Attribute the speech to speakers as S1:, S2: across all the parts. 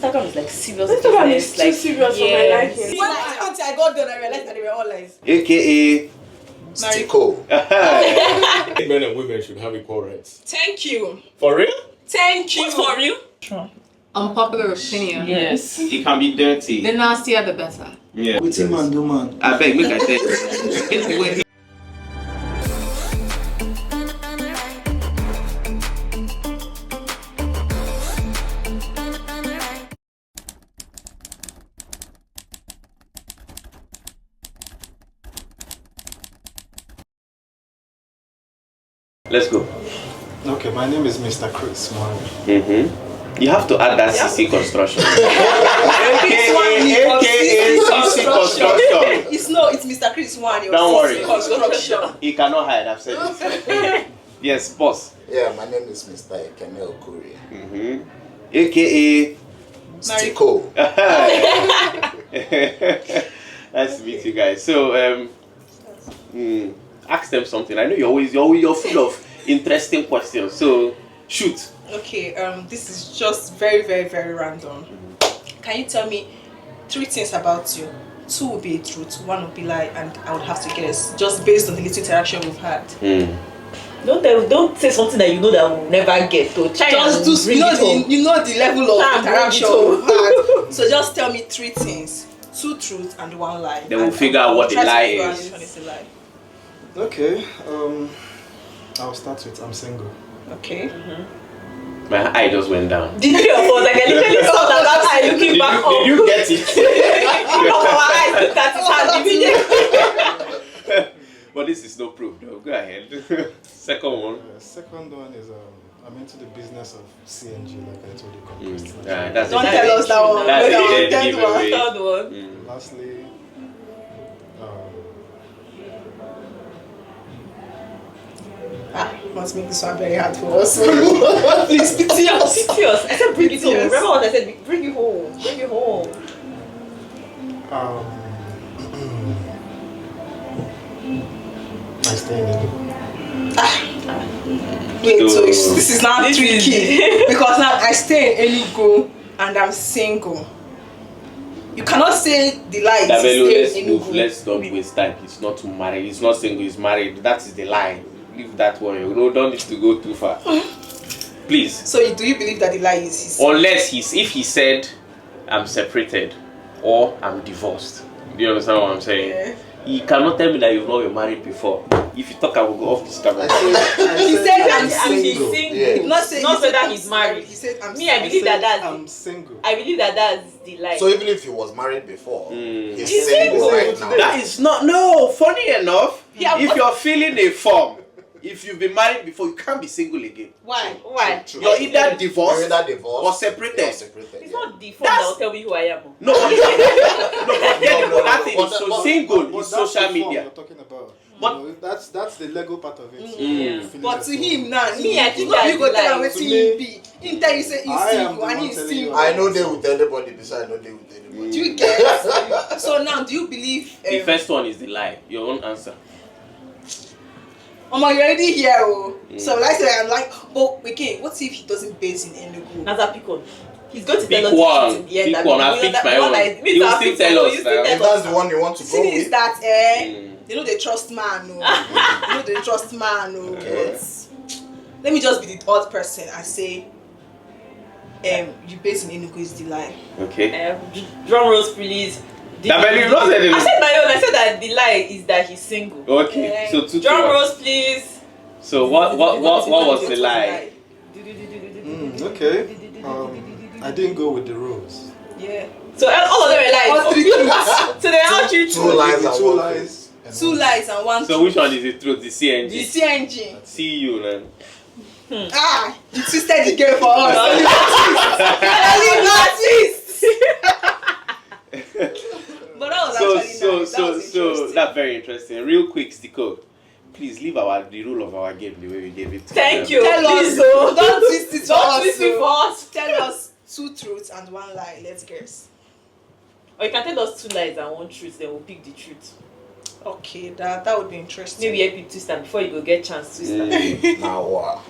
S1: Instagram is like serious
S2: Instagram
S1: business.
S2: is too serious for my liking.
S3: Until I got done, I realized that they were all lies.
S4: AKA
S5: Stico.
S6: Men and women should have equal rights.
S3: Thank you.
S6: For real?
S3: Thank you.
S1: What's for real?
S3: Sure.
S7: Unpopular opinion.
S1: Yes.
S4: it can be dirty.
S7: The nastier the better.
S4: Yeah.
S5: What's man do man?
S4: I beg, make I tell you. Let's go.
S8: Okay, my name is Mr. Chris Moore.
S4: You have to add that CC construction. CC construction.
S3: It's Mr. Chris one.
S4: Don't worry.
S3: Construction.
S4: He cannot hide, I've said it. Yes, boss.
S5: Yeah, my name is Mr. Ekene Okuri.
S4: AKA
S5: Stico.
S4: Nice to meet you guys. So, ask them something. I know you're full of interesting questions. So, shoot.
S3: Okay, this is just very, very, very random. Can you tell me 3 things about you? 2 will be a truth, 1 will be lie, and I would have to guess just based on the little interaction we've had.
S1: Don't say something that you know that we'll never get to.
S3: Just do you know the level of interaction we've had. So just tell me 3 things, 2 truths and 1 lie.
S4: Then we'll figure out what the lie is.
S8: Okay, I'll start with I'm single.
S3: Okay.
S4: My eye just went down.
S1: The 3 of us, like I literally saw that eye looking back up.
S4: Did you get it?
S1: Our eyes looked at his hand immediately.
S4: But this is no proof though. Go ahead. Second one.
S8: Second one is I'm into the business of CNG, like I told you.
S4: That's
S3: Don't tell us that one.
S4: That's
S3: Don't
S4: the giveaway.
S1: Third one.
S8: Lastly,
S3: must make this one very hard for us. Please pity us.
S1: Pity us. I said bring it home.
S3: Pity us.
S1: Remember what I said? Bring it home. Bring it home.
S8: I stay in Enugu.
S3: Wait, so this is now tricky because now I stay in Enugu and I'm single. You cannot say the lie is in Enugu.
S4: Let's not waste time. He's not married. He's not single. He's married. That is the lie. Leave that one. You don't need to go too far. Please.
S3: So do you believe that the lie is his?
S4: Unless if he said, I'm separated or I'm divorced. Do you understand what I'm saying?
S3: Yeah.
S4: You cannot tell me that you've not been married before. If you talk, I will go off this camera.
S3: He said
S1: I'm single.
S5: Yeah.
S1: Not whether he's married.
S3: He said I'm
S1: Me, I believe that's
S8: I'm single.
S1: I believe that's the lie.
S5: So even if he was married before, he's
S1: He's
S5: single
S1: single.
S5: right now.
S4: That is not, no, funny enough,
S3: Yeah,
S4: if
S3: what-
S4: you're filling a form, if you've been married before, you can't be single again.
S3: Why?
S1: Why?
S5: True.
S4: You're either divorced
S5: You're either divorced
S4: or separated.
S5: You're separated.
S1: It's not the phone that will tell me who I am.
S4: No, that thing is so
S5: but-
S4: single
S8: But
S4: is
S8: that's the
S4: social
S8: form
S4: media.
S8: you're talking about.
S4: But-
S8: You know, that's the Lego part of it.
S4: Mm.
S3: But to him now,
S1: Me, I think
S3: you
S1: that's
S3: go tell him
S1: the lie.
S3: wetin
S8: To
S3: he
S8: me,
S3: be. He tell you say he's
S8: I am
S3: single
S8: the
S3: and
S8: one
S3: he's
S8: telling you.
S3: single.
S5: I know they will tell anybody this, I know they will tell anybody.
S3: Do you get? So now, do you believe?
S4: The first one is the lie. Your own answer.
S3: Omo, you already here, oh. So like say I'm like, but again, what if he doesn't base in Enugu?
S1: As a pick on. He's going to
S4: Pick
S1: tell us
S4: one.
S1: in the end.
S4: Pick one. I'll pick my own. You will still tell us now.
S5: If that's the one you want to go
S3: See is
S5: with,
S3: that they know they trust man, no. They know they trust man, no.
S5: Okay.
S3: But let me just be the odd person and say, you base in Enugu is the lie.
S4: Okay.
S1: Drum rolls, please.
S4: I
S1: I said my own. I said that the lie is that he's single.
S4: Okay. So two.
S1: Drum rolls, please.
S4: So what was the lie?
S8: Okay. I didn't go with the rules.
S3: Yeah.
S1: So all of them are lies.
S3: All 3 truths.
S1: So they are all true.
S5: 2 lies and
S8: 2
S5: 1
S8: lies.
S5: truth.
S3: 2 lies and 1
S4: So which one is the truth? The CNG.
S3: The CNG.
S4: See you, man.
S3: You twisted the game for us. But that was actually nice. That was interesting.
S4: That's very interesting. Real quick, Stico. Please leave the rule of our game the way we gave it.
S1: Thank you.
S3: Tell us,
S1: Please,
S3: don't twist it for us.
S1: Don't twist it for us.
S3: Tell us 2 truths and 1 lie. Let's guess.
S1: Or you can tell us 2 lies and 1 truth, then we'll pick the truth.
S3: Okay, that would be interesting.
S1: Maybe help you twist them before you go get chance to twist them.
S5: Now wow.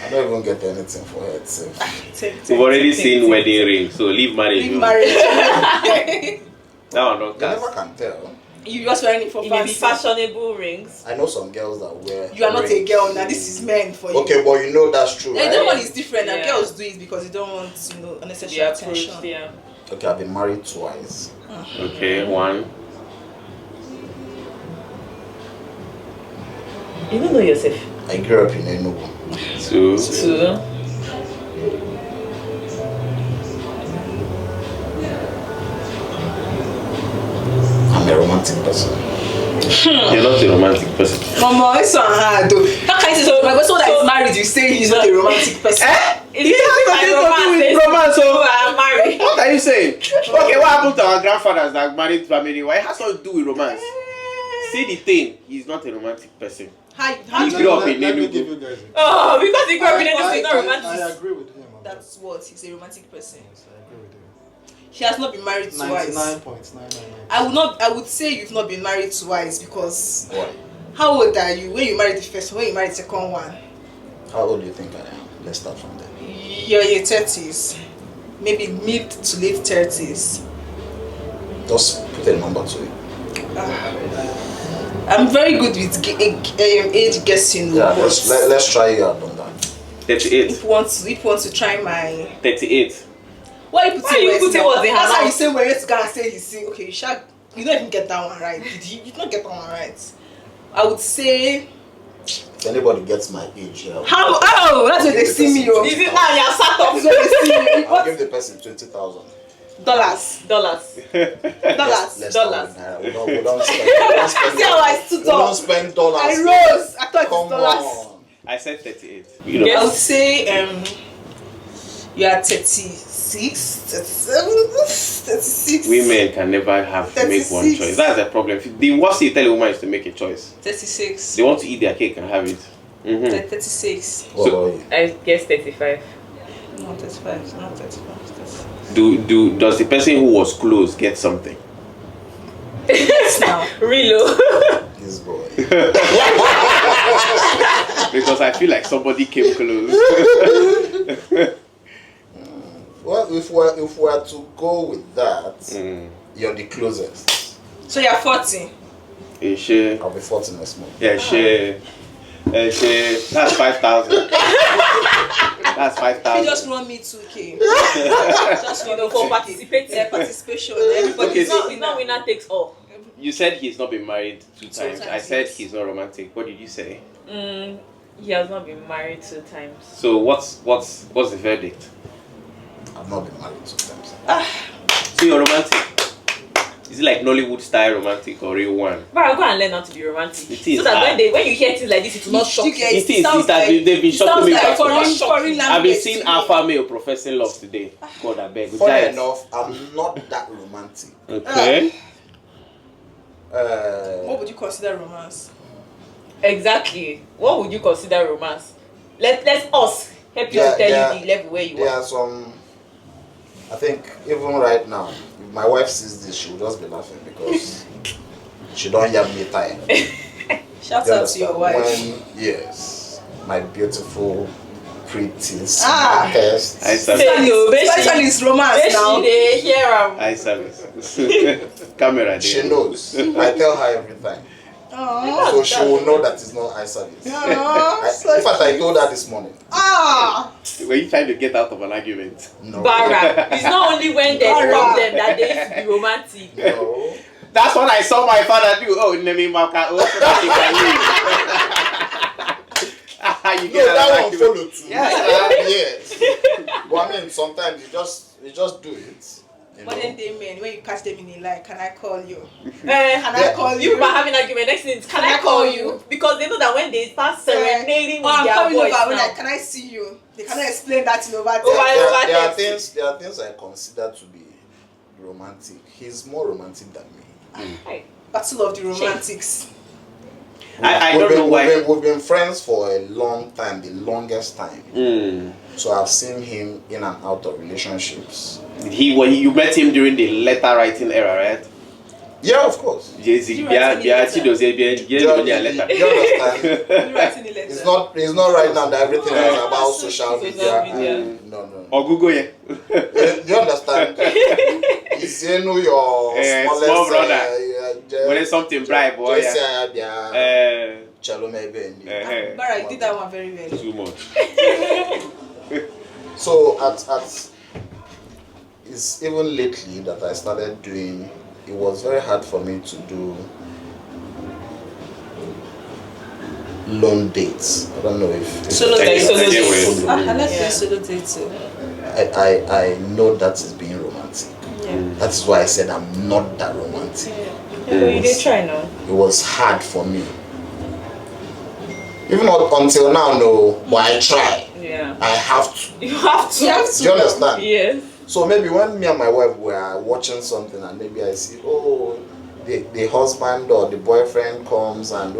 S5: I don't even get anything for her itself.
S4: We've already seen wedding ring, so leave marriage.
S3: Leave marriage.
S4: That one not
S5: You
S4: cast.
S5: never can tell.
S3: You just wearing it for
S1: It may be
S3: fancy.
S1: fashionable rings.
S5: I know some girls that wear.
S3: You are not a
S5: rings.
S3: girl now. This is men for you.
S5: Okay, but you know that's true,
S3: Yeah,
S5: right?
S3: that one is different. And
S1: Yeah.
S3: girls do it because they don't want, unnecessary
S1: The approach,
S3: attention.
S1: yeah.
S5: Okay, I've been married twice.
S4: Okay, one.
S1: You don't know yourself.
S5: I grew up in Enugu.
S4: Two.
S1: Two.
S5: I'm a romantic person.
S4: You're not a romantic person.
S3: Mama, it's so hard though. How can you say my person that is married, you say he's not a romantic person?
S1: It has
S4: nothing to do with romance,
S1: You
S4: so-
S1: are married.
S4: What are you saying? Okay, what happened to our grandfathers that married family? Why it has nothing to do with romance? See the thing, he's not a romantic person.
S3: How
S4: He
S3: do
S4: grew up
S3: you
S4: in
S8: Let me
S4: Enugu.
S8: give you guys a
S1: Oh, because he grew up in a
S8: I,
S1: he's not
S8: I
S1: romantic.
S8: agree with him on that.
S3: That's what he's a romantic person.
S8: Yes, I agree with him.
S3: He has not been married twice.
S8: 99.999.
S3: I would say you've not been married twice because
S5: Why?
S3: how old are you when you married the first one, when you married the second one?
S5: How old do you think I am? Let's start from there.
S3: You're in your 30s. Maybe mid to late 30s.
S5: Just put a number to it.
S3: I'm very good with age guessing.
S5: Yeah,
S3: but
S5: let's try it out on that.
S4: 38.
S3: if you want to try my
S4: 38.
S3: why you
S1: Why you putting words in her
S3: That's how you
S1: mouth?
S3: say when you gonna say he say okay you don't even get that one right. You don't get that one right. I would say
S5: If anybody gets my age, yeah,
S3: that's where they see me.
S1: Is it now you're sat
S3: That's
S1: up?
S3: where they see me.
S5: I'll give the person 20,000.
S3: Dollars.
S1: Dollars.
S3: Dollars.
S5: Let's
S1: Dollars.
S5: start with naira. We don't spend.
S3: See how I stood
S5: We don't
S3: up.
S5: spend dollars.
S3: I rose. I thought
S5: Come
S3: it's dollars.
S5: on.
S4: I said 38.
S3: I would say you are 36, 37, 36.
S4: Women can never have to make one
S3: 36.
S4: choice. That's the problem. The worst thing you tell a woman is to make a choice.
S3: 36.
S4: They want to eat their cake and have it.
S3: 36.
S5: What about you?
S1: I guess 35.
S3: Not 35. Not 35.
S4: Does the person who was close get something?
S3: Yes, now.
S1: Reload.
S5: This boy.
S4: Because I feel like somebody came close.
S5: Well, if we're to go with that, you're the closest.
S3: So you're 40.
S4: She,
S5: I'll be 40 next month.
S4: yeah, she, that's 5,000. That's
S3: You
S4: 5,000.
S3: just run me 2K. Just run me
S1: For
S3: 2K.
S1: participating.
S3: Yeah, participation. Everybody.
S4: Okay,
S1: It's not winner takes all.
S4: You said he's not been married two times.
S3: times,
S4: I said
S3: yes.
S4: he's not romantic. What did you say?
S1: He has not been married 2 times.
S4: So what's the verdict?
S5: I've not been married 2 times.
S4: So you're romantic. Is it like Nollywood style romantic or real one?
S1: But I'll go and learn how to be romantic.
S4: It is
S1: So that
S4: hard.
S1: when you hear things like this, it will not shock you.
S3: get
S4: It is.
S3: sounds
S4: They've been shocking me back.
S3: foreign
S4: I've been
S3: language
S4: seeing
S3: to me.
S4: alpha male professing love today. God, I beg.
S5: Funny
S4: Giants.
S5: enough, I'm not that romantic.
S4: Okay.
S3: What would you consider romance?
S1: Exactly. What would you consider romance? Let us help you to tell you the level where you
S5: There
S1: are.
S5: are some. I think even right now, if my wife sees this, she will just be laughing because she don't hear me tired.
S3: Shout
S5: You
S3: out to your
S5: understand?
S3: wife.
S5: Yes, my beautiful, pretty,
S3: Ah.
S5: smartest.
S4: I service.
S3: Special is romance now.
S1: They hear
S4: I service. Camera there.
S5: She knows. I tell her everything.
S3: Aww.
S5: So she will know that it's not eye service.
S3: Aww,
S5: In fact, I told her this morning.
S4: Were you trying to get out of an argument?
S5: No.
S1: Bara. It's not only when there's
S3: Bara.
S1: problem that they used to be romantic.
S5: No.
S4: That's what I saw my father do. Oh, Nemi Maka. Oh, so that you
S5: No,
S4: get out of
S5: that
S4: an
S5: one
S4: argument.
S5: follow too.
S4: Yes.
S5: Yes. But I mean, sometimes you just do it. You
S3: But
S5: know?
S3: then they men, when you catch them in a lie, can I call you?
S1: Can
S3: I call you?
S1: You are having an argument. Next thing is, can I call you? Because they know that when they start serenading with
S3: I'm
S1: their
S3: coming
S1: voice
S3: over. When
S1: now.
S3: can I see you? They cannot explain that in over
S1: Over-
S3: there.
S5: There are
S1: text.
S5: things I consider to be romantic. He's more romantic than me.
S1: Hey.
S3: Battle of the romantics.
S4: I don't know why.
S5: We've been friends for a long time, the longest time. So I've seen him in and out of relationships.
S4: You met him during the letter writing era, right?
S5: Yeah, of course.
S4: JYDZinc,
S5: You understand? It's not right now that everything is about social media. No.
S4: Or Google, yeah.
S5: You understand? It's your smallest
S4: small brother. When it's something bribe, boy.
S5: Chalo maybe.
S3: But I did that one very well.
S4: Too much.
S5: So it's even lately that I started doing. It was very hard for me to do lone dates. I don't know if
S3: Solo dates.
S1: Solo dates.
S3: I like doing solo dates too.
S5: I know that is being romantic.
S3: Yeah.
S5: That is why I said I'm not that romantic.
S1: Yeah, you did try now.
S5: It was hard for me. Even until now, no, but I try.
S1: Yeah.
S5: I have to.
S1: You have to.
S5: Do you understand?
S1: Yes.
S5: So maybe when me and my wife were watching something and maybe I see, the husband or the boyfriend comes and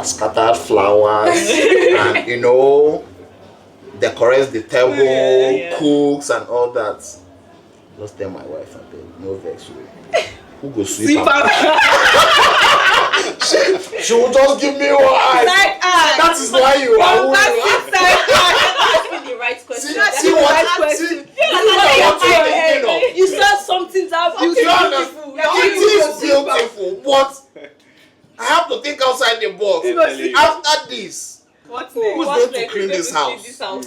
S5: scattered flowers and decorates the table, cooks and all that. Just tell my wife, I beg, no vex way. Who go sweep her? She will just give me one eye. That is why you are who you are.
S1: The right question.
S5: See what
S2: You said something that
S5: beautiful. It is beautiful, but I have to think outside the box. After this,
S1: who's
S5: going to clean this house?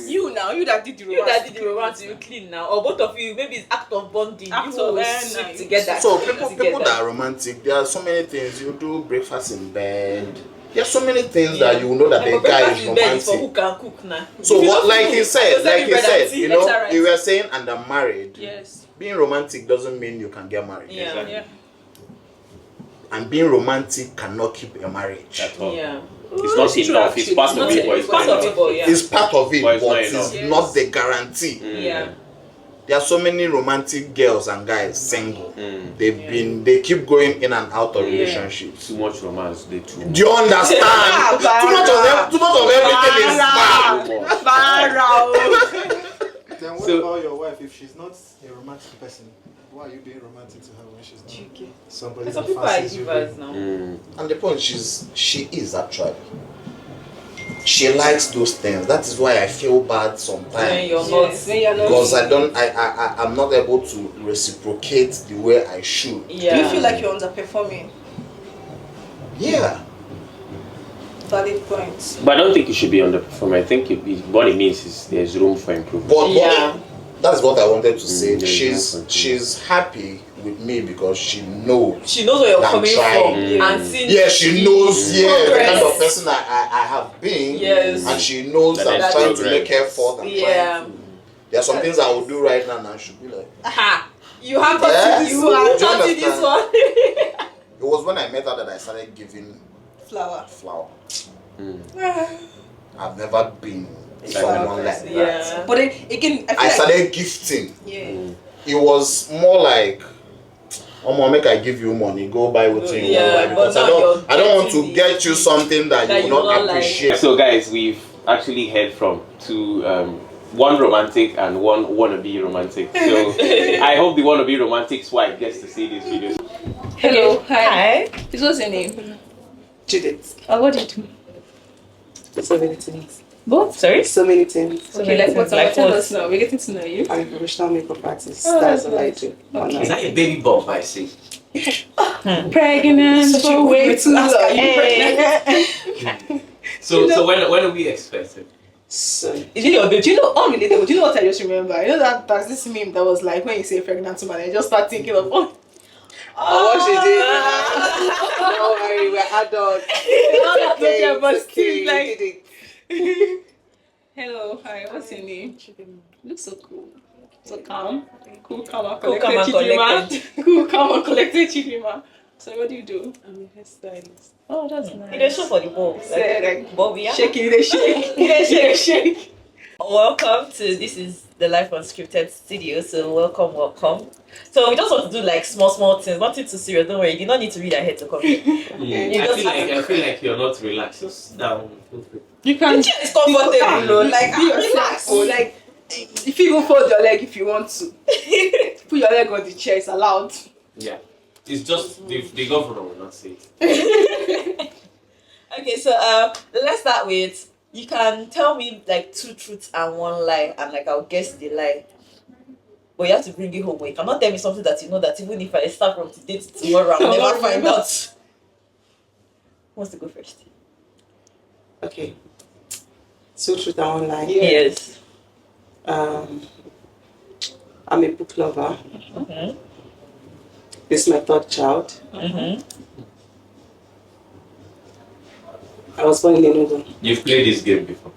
S3: You that did the romance.
S1: You clean now. Or both of you, maybe it's act of bonding.
S3: Act
S1: You
S3: of
S1: will
S3: nice.
S1: sleep together.
S5: So people that are romantic, there are so many things. You do breakfast in bed. There are so many things that you know that the guy is romantic.
S1: For who can cook now.
S5: So what, like he said, you were saying, and I'm married.
S3: Yes.
S5: Being romantic doesn't mean you can get married.
S1: Yeah.
S4: Exactly.
S3: Yeah.
S5: And being romantic cannot keep a marriage.
S4: At all.
S1: Yeah.
S4: It's not enough. It's part of it, but it's
S1: Part
S4: not
S1: of it,
S4: enough.
S1: but yeah.
S5: It's part of it,
S4: But
S5: but
S4: it's not
S5: it's
S3: enough.
S5: not the guarantee.
S1: Yeah.
S5: There are so many romantic girls and guys single. They keep going in and out of relationships.
S4: Too much romance, they too much.
S5: Do you understand? Too much of everything is bad.
S8: Then what
S4: So-
S8: about your wife? If she's not a romantic person, why are you being romantic to her when she's not somebody
S1: Some
S8: that
S1: people are
S8: fancies you?
S1: givers now.
S5: And the point she is actually. She likes those things. That is why I feel bad
S1: When
S5: sometimes.
S1: you're not.
S5: Because I'm not able to reciprocate the way I should.
S1: Yeah.
S3: Do you feel like you're underperforming?
S5: Yeah.
S3: Valid points.
S4: But I don't think you should be underperforming. I think what it means is there's room for improvement.
S5: But that's what I wanted to say.
S4: there is no
S5: She's happy with me because she knows.
S1: She knows where you're
S5: I'm
S1: coming
S5: trying.
S1: from. And since
S5: Yeah, she knows. Yeah, the
S1: Progress.
S5: kind of person I have been.
S1: Yes.
S5: And she knows
S4: That
S5: I'm
S4: there's
S5: trying to
S4: progress.
S5: make effort. I'm
S1: Yeah.
S5: trying to. There are some things I will do right now, and I should be like.
S1: Aha. You have to
S5: Yes.
S1: do this
S5: You
S1: one.
S5: do
S1: Not do this
S5: understand?
S1: one.
S5: It was when I met her that I started giving
S3: Flower.
S5: flower. I've never been
S3: Flower
S5: someone like
S3: person.
S5: that.
S1: Yeah.
S3: But then again, I feel
S5: I
S3: like
S5: started gifting.
S3: yeah.
S5: It was more like, make I give you money, go buy what you
S1: Yeah,
S5: want. Because
S1: but
S5: I
S1: now
S5: don't want to
S1: you're
S5: get you something that you will not
S1: like.
S5: appreciate.
S4: So guys, we've actually heard from two, one romantic and one wannabe romantic. So I hope the wannabe romantic's wife gets to see this video.
S2: Hello,
S1: Hi.
S2: This was your name?
S9: Judith.
S2: Oh, what do you do?
S9: So many things.
S2: Both?
S1: Sorry?
S9: So many things.
S2: Okay, like what?
S1: Like
S2: Tell
S1: what?
S2: us now. We're getting to know you.
S9: I'm a professional makeup artist.
S2: Oh,
S9: That's
S2: that's
S9: what I
S2: nice.
S9: do.
S2: Okay.
S6: Is that a baby bump I see?
S2: Pregnant
S3: Such a
S2: for way
S3: good
S2: too
S3: ask,
S2: long.
S3: are you
S6: So when are we expected?
S9: So,
S3: Do you know, unrelated, do you know what I just remember? You know that there's this meme that was like, when you say pregnant woman, I just start thinking of,
S9: what she did. Don't worry, we're adults.
S2: Hello, hi, what's your name? You look so cool. So calm. Cool, calm, and
S1: Cool,
S2: collected.
S1: calm, and
S2: Chidima. Cool, calm, and collected, Chidima. So what do you do?
S9: I'm a hairstylist.
S2: Oh, that's nice.
S1: It is show for the bulb.
S2: Say, like,
S1: Bob, yeah.
S2: shaking, they shake. They shake.
S1: Welcome to this is the Life Unscripted Studio. So welcome. So we just want to do like small things, nothing too serious. Don't worry, you do not need to read ahead to come here. You
S6: I
S1: just
S6: feel like you're not relaxed. Just sit down.
S2: You can
S1: The chair is comfortable, though. Like
S3: be yourself. Or like, if you even fold your leg if you want to. Put your leg on the chair, it's allowed.
S6: Yeah.
S4: It's just the governor will not say it.
S1: Okay, so let's start with, you can tell me like 2 truths and 1 lie, and like I'll guess the lie. But you have to bring it home. You cannot tell me something that you know that even if I start from today to tomorrow, I'll never find out. Who wants to go first?
S9: Okay. 2 truths and 1 lie.
S1: Yes.
S9: I'm a book lover.
S1: Mm-hmm.
S9: This is my 3rd child.
S1: Mm-hmm.
S9: I was born in Enugu.
S4: You've played this game before.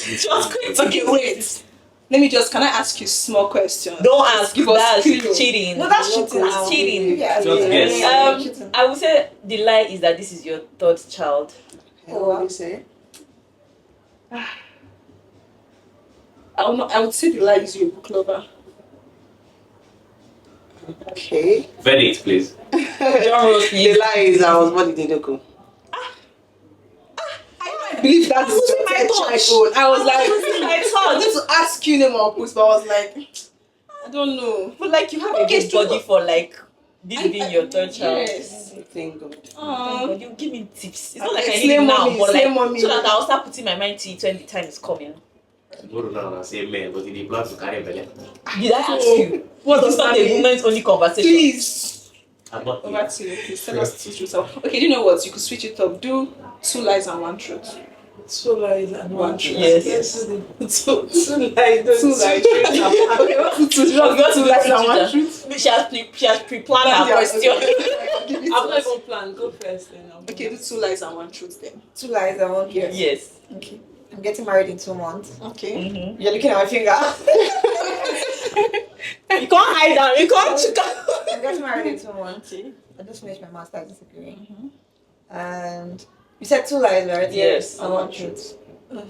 S1: Just quick.
S3: Okay, wait. Let me just, can I ask you small questions?
S1: Don't ask.
S3: Give us
S1: That's
S3: clue.
S1: cheating.
S3: No, that's cheating.
S1: It's cheating.
S4: Just guess.
S1: I would say the lie is that this is your 3rd child.
S9: What do you say?
S3: I would say the lie is you're a book lover.
S9: Okay.
S4: Verdict, please.
S1: Drum roll,
S9: The
S1: please.
S9: lie is I was born in Enugu.
S3: I believe that's my child. I was like, I wanted to ask you name or post, but I was like, I don't know.
S1: But like you have a good body for like this being your 3rd child.
S3: Yes.
S9: Thank God.
S1: But you give me tips. It's not like I
S3: Slay
S1: need it now,
S3: mommy,
S1: but
S3: slay
S1: like
S3: mommy.
S1: so that I'll start putting my mind to it when the time is coming.
S4: Tomorrow now I say man, but in the plan to carry belly.
S1: Did I ask you? What is not a woman's only conversation?
S3: Please.
S4: I'm not
S3: Over to you, please. Tell us 2 truths. Okay, do you know what? You could switch it up. Do 2 lies and 1 truth.
S2: 2 lies and 1 truth.
S1: Yes.
S2: 2 lies.
S3: 2 lies. Okay, what 2 truths? You want to do 2 lies and 1 truth?
S1: She has pre-planned her question.
S2: I'm not even planned. Go first then.
S3: Okay, do 2 lies and 1 truth then.
S10: 2 lies and 1 truth.
S1: Yes.
S10: Okay. I'm getting married in 2 months.
S3: Okay.
S1: Mm-hmm.
S10: You're looking at my finger.
S1: You can't hide that. You can't.
S10: I'm getting married in 2 months. I just finished my master's degree. And you said 2 lies, right?
S1: Yes.
S10: And 1 truth.
S4: You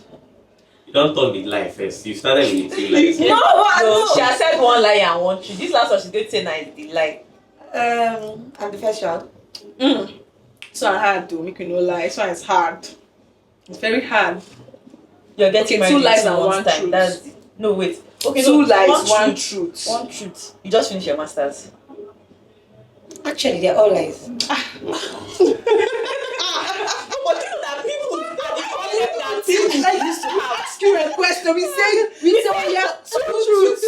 S4: don't talk the lie first. You started with the 2 lies.
S1: No, she has said 1 lie and 1 truth. This last one she's going to say now is the lie.
S10: I'm the first child.
S3: So hard though, make you no lie. So it's hard. It's very hard.
S1: You're getting
S3: Okay,
S1: married
S3: 2 lies
S1: in 2
S3: and 1
S1: months' time.
S3: truth.
S1: That's no wait. Okay,
S3: 2
S1: no,
S3: lies, 1 truth.
S1: 1 truth. You just finished your masters.
S10: Actually, they're all lies.
S1: But you know that people are the problem that
S3: I used to ask you a question. We say we have 2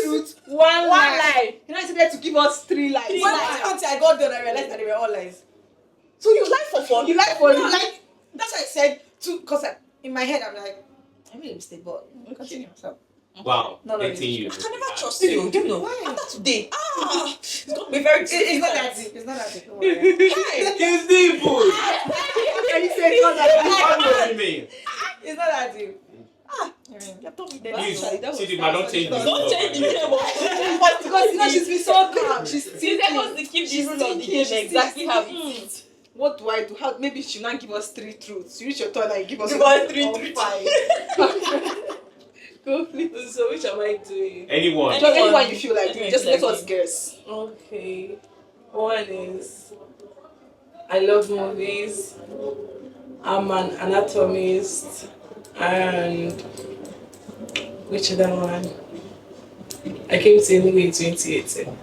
S3: truths, 1 lie. You know, I said to give us 3 lies.
S10: Until I got done, I realized that they were all lies.
S1: So you lie for fun.
S3: You like for
S10: Like, that's why I said 2, because in my head, I'm like, I made a mistake, but continue. So,
S4: Wow.
S10: No,
S4: Let's see you.
S1: I can never trust you. You know.
S10: Why?
S1: After today, it's going to be very.
S10: it's not that deep. It's not that deep. Don't worry.
S4: It's the bull.
S3: Can you say it's not that?
S4: What do you mean?
S10: It's not that deep.
S1: You told me that.
S4: You see the man don't change the
S1: Don't change the game.
S3: Because you know she's been so calm. She's
S1: She's
S3: thinking.
S1: supposed to keep the rule of the
S3: She's
S1: game exactly how it is.
S3: What do I do? How maybe she will not give us 3 truths. You reach your turn and you give us
S1: 3
S3: or
S1: truths.
S3: 5. Go please.
S2: So which am I doing?
S4: Anyone.
S3: Just anyone you feel like
S1: Anyone
S3: doing. Just
S1: you
S3: let
S1: feel
S3: us
S1: like
S3: guess.
S2: Okay. 1 is I love movies. I'm an anatomist. And which other one? I came to Enugu in 2018.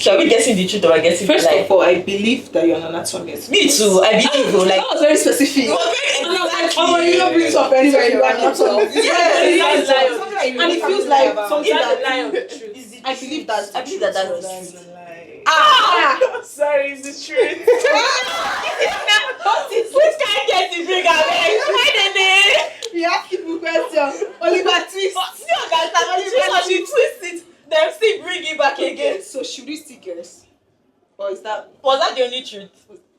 S1: Shall we guess in the truth or I guess in the
S3: First
S1: lie?
S3: of all, I believe that you're an anatomist.
S1: Me too. I believe you. Like
S3: That was very specific. Oh, you don't bring it up anywhere. You're an anatomist.
S1: Yes.
S3: And it feels like something
S2: Is that the
S3: that
S2: lie of the truth?
S3: I believe that's.
S1: I believe that that's
S2: That's
S1: the truth.
S2: the lie.
S3: Ah!
S2: Sorry, it's the truth.
S1: Which kind get to bring her back? Why did they?
S3: We ask people questions. Oliver twist.
S1: See how she twist it. Then still bring it back again.
S3: So should we still guess? Or is that
S1: Was that the only truth?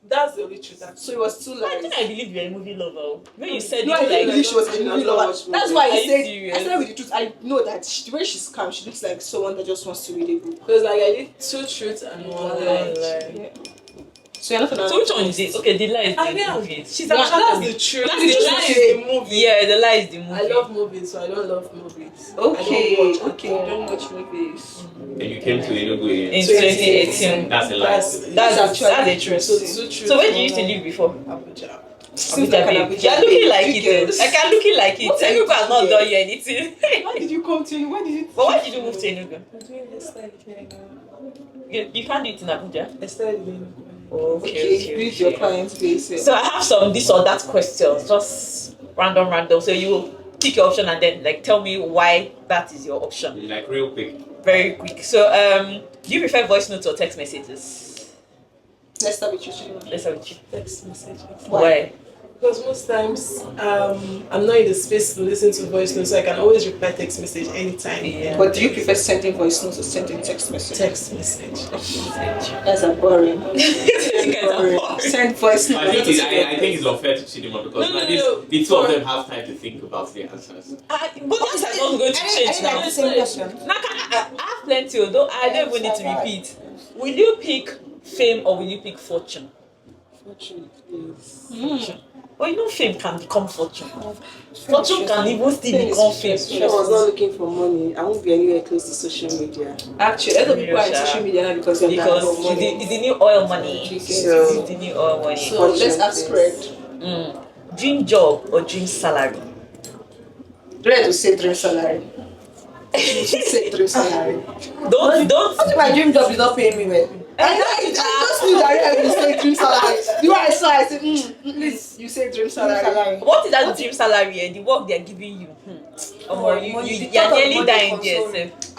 S2: That's the only truth.
S3: so? It was 2
S1: I
S3: lies.
S1: think I believe you're a movie lover. When you said
S3: No, I
S1: it,
S3: didn't
S1: like
S3: believe she was a
S9: I've
S3: movie
S9: not
S3: lover.
S9: watched
S3: That's
S9: movies.
S3: why
S1: Are
S3: I
S1: you
S3: said.
S1: serious?
S3: I started with the truth. I know that the way she's calm, she looks like someone that just wants to read a book.
S2: Because like I did 2 truths and 1 lie.
S3: So you're not an
S1: so which one is it? Okay, the lie is
S2: I
S1: the
S2: mean,
S1: movie.
S2: She's that's the truth.
S3: That's
S2: The
S3: the
S2: lie
S3: truth.
S2: is the movie.
S1: Yeah, the lie is the movie.
S2: I love movies, so I don't love movies.
S3: Okay,
S2: I don't watch,
S3: okay.
S2: I don't watch movies.
S4: And you came to Enugu
S1: in
S4: in
S1: 2018.
S4: That's a lie.
S1: That's a truth.
S2: So 2 truths.
S1: So where did you used to live before?
S2: Abuja.
S3: Seems like an Abuja
S1: You're looking
S3: babe.
S1: like
S3: You
S1: it.
S3: get-
S1: Like I'm looking like it.
S3: What are you
S1: Enugu has not
S3: doing
S1: done you anything.
S3: Why did you come to? Why did you?
S1: But why did you move to Enugu?
S3: I'm doing this like here now.
S1: You can't do it in Abuja.
S3: I started doing.
S1: Okay.
S3: Read your client's base.
S1: So I have some this or that questions, just random. So you will pick your option and then like tell me why that is your option.
S4: Like real quick.
S1: Very quick. So do you prefer voice notes or text messages?
S3: Let's start with you.
S1: Let's start with you.
S2: Text messages.
S1: Why?
S2: Because most times I'm not in the space to listen to voice notes, so I can always reply text message anytime.
S1: Yeah.
S3: But do you prefer sending voice notes or sending text message?
S2: Text message.
S3: That's a boring.
S1: Boring.
S3: Send voice
S4: I think,
S3: notes.
S4: I think it's unfair to Chidima because the two of them have time to think about the answers.
S1: But that's not going to change now.
S10: the same question.
S1: Now, I have plenty, although I don't even need to repeat. Will you pick fame or will you pick fortune?
S2: Fortune, please.
S1: But you know, fame can become fortune. Fortune can even still become fame.
S2: If I was not looking for money, I won't be anywhere close to social media.
S3: Actually, a lot of people are in social media now because of that.
S1: It's the new oil money.
S3: So-
S1: It's the new oil money.
S3: So let's have spread.
S1: Dream job or dream salary?
S3: Ready to say dream salary. Say dream salary.
S1: Don't.
S10: What if my dream job is not paying me well?
S3: I just knew that you say dream salary. The way I saw, I said, please, you say dream salary.
S1: What is that dream salary and the work they are giving you? You're nearly dying there. Sef.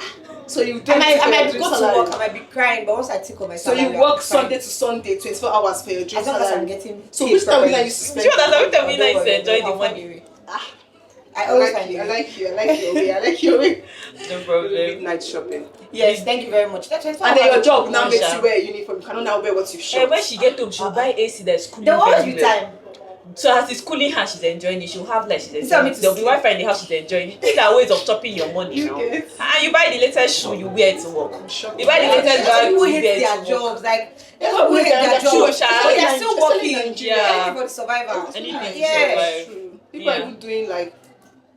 S3: So you
S10: I
S3: don't
S10: might,
S3: take
S10: I
S3: your
S10: might
S3: dream
S10: go to
S3: salary.
S10: work, I might be crying, but once I take on my
S3: So
S10: salary,
S3: you
S10: I'll
S3: work
S10: be crying.
S3: Sunday to Sunday, 24 hours for your dream
S10: As long as I'm
S3: salary.
S10: getting
S3: So
S10: paid
S3: which time will
S10: properly.
S3: you used to spend?
S1: Sure, that's every time we
S10: Don't
S1: like to
S10: worry,
S1: enjoy the
S10: I'll find
S1: money.
S10: a way.
S3: I
S10: I always
S3: like
S10: find
S3: you.
S10: a
S3: I
S10: way.
S3: like you. I like your way. I like your way.
S1: No problem.
S2: Midnight shopping.
S10: Yes, thank you very much. That's
S3: And then your job now makes
S1: Sha.
S3: you wear a uniform. You cannot now wear what you
S1: And
S3: shop.
S1: when she get home, she'll buy AC that's cooling.
S10: There will always
S1: very
S10: be
S1: well.
S10: time.
S1: So as it's cooling her, she's enjoying it. She'll have like she's
S10: Instead of
S1: enjoying
S10: me
S1: it.
S10: to
S1: There'll be
S10: sleep.
S1: Wi-Fi in the house, she's enjoying it. These are ways of chopping your money
S3: You
S1: now.
S3: get.
S1: And you buy the latest shoe, you wear it to work.
S3: Shopping.
S1: You buy the latest
S10: There's
S1: bag, you
S10: people
S1: wear
S10: hate
S1: it
S10: their
S1: to work.
S10: jobs. Like, there's
S3: People
S10: people hate
S3: hate
S10: their
S3: their
S10: jobs.
S1: jobs.
S10: But they're still
S3: Especially
S10: working.
S3: in Nigeria.
S10: Anything for the survival.
S1: Anything to
S10: Yeah.
S1: survive.
S3: True. People
S1: Yeah.
S3: are even doing like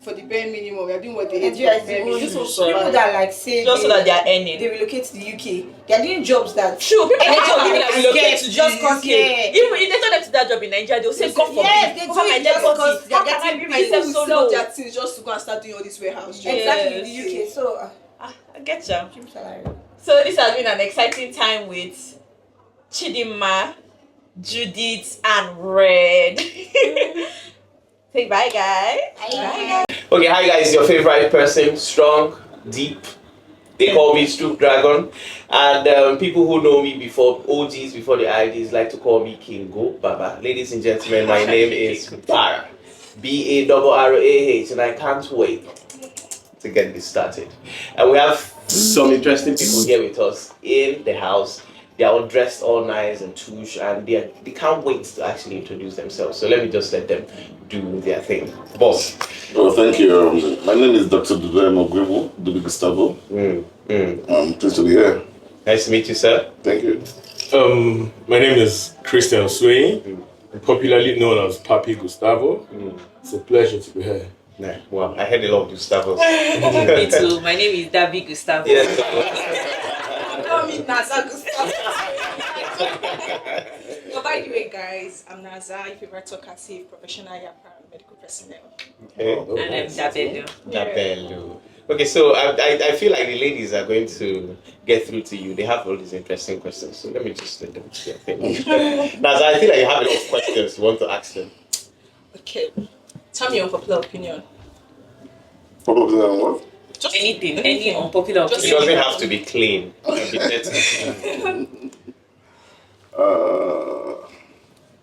S3: for the bare minimum. We are doing what they hate for
S10: Nigeria
S3: the
S10: is
S3: bare
S10: the
S3: minimum.
S10: only
S3: This will
S10: people
S3: survive.
S10: that like say
S1: Just so that they are earning.
S10: they relocate to the UK. They're doing jobs that
S1: Sure, people
S10: Anyhow,
S1: are
S10: they
S1: like
S10: can
S1: relocate
S10: get
S1: to
S10: just
S1: the
S10: cause
S1: UK.
S10: yeah.
S1: Even if they tell them to that job in Nigeria, they'll say, God forbid.
S10: Yes, they do
S1: Over my
S10: it just
S1: dead
S10: because
S1: body.
S10: they're
S1: How can I
S10: getting
S1: be
S10: paid.
S3: People
S1: myself
S3: will
S1: so
S3: sell
S1: low?
S3: their things just to go and start doing all this warehouse jobs.
S10: exactly in
S1: Yes.
S10: the UK. So
S1: I get you.
S10: dream salary.
S1: So this has been an exciting time with Chidima, Judith, and Red. Say bye, guys. Bye, guys.
S4: Okay, hi guys, your favorite person, strong, deep. They call me Stoop Dragon. And people who know me before, OGs before the IDs, like to call me King Go Baba. Ladies and gentlemen, my name is Barra. Barrah. And I can't wait to get this started. And we have some interesting people here with us in the house. They are all dressed all nice and touche, and they can't wait to actually introduce themselves. So let me just let them do their thing. Boss.
S11: Oh, thank you. My name is Dr. Dubem Ogribu, Dubi Gustavo. Pleased to be here.
S4: Nice to meet you, sir.
S11: Thank you.
S6: My name is Christian Sway, popularly known as Papi Gustavo. It's a pleasure to be here.
S4: Nah, wow, I heard a lot of Gustavos.
S1: Me too. My name is David Gustavo.
S3: Don't meet Naza Gustavo. But by the way, guys, I'm Naza, your favorite talkative professional paramedical personnel.
S4: Okay.
S1: And I'm Dabello.
S4: Dabello. Okay, so I feel like the ladies are going to get through to you. They have all these interesting questions, so let me just let them do their thing. Naza, I feel like you have a lot of questions you want to ask them.
S3: Okay. Tell me your unpopular opinion.
S11: Popular what?
S3: Just
S1: Anything, any unpopular
S4: It
S1: opinion.
S4: doesn't have to be clean. It can be dirty.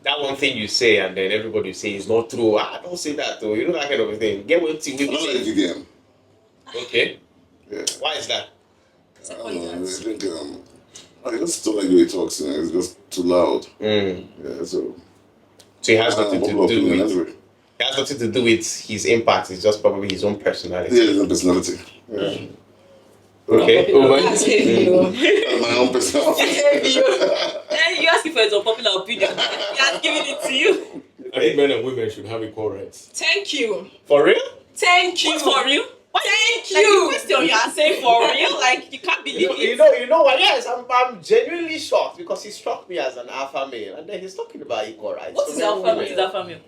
S4: That one thing you say and then everybody say is not true. Don't say that though. You know that kind of a thing. Get what you
S11: I don't like it again.
S4: Okay.
S11: Yeah.
S4: Why is that?
S11: I don't know. I think I just don't like the way he talks. You know, it's just too loud. Yeah. So
S4: it has nothing to
S11: unpopular
S4: do
S11: opinion
S4: with.
S11: anyway.
S4: It has nothing to do with his impact. It's just probably his own personality.
S11: Yeah, his own personality. Yeah.
S4: Okay.
S11: My own personality.
S1: You asking for his unpopular opinion. He has given it to you.
S6: I think men and women should have equal rights.
S3: Thank you.
S4: For real?
S3: Thank you.
S1: What's for real?
S3: Thank
S1: Like,
S3: you.
S1: the question you are saying for real, like you can't believe it.
S4: You know what? Yes, I'm genuinely shocked because he struck me as an alpha male, and then he's talking about equal rights.
S1: What is alpha male? What is alpha male?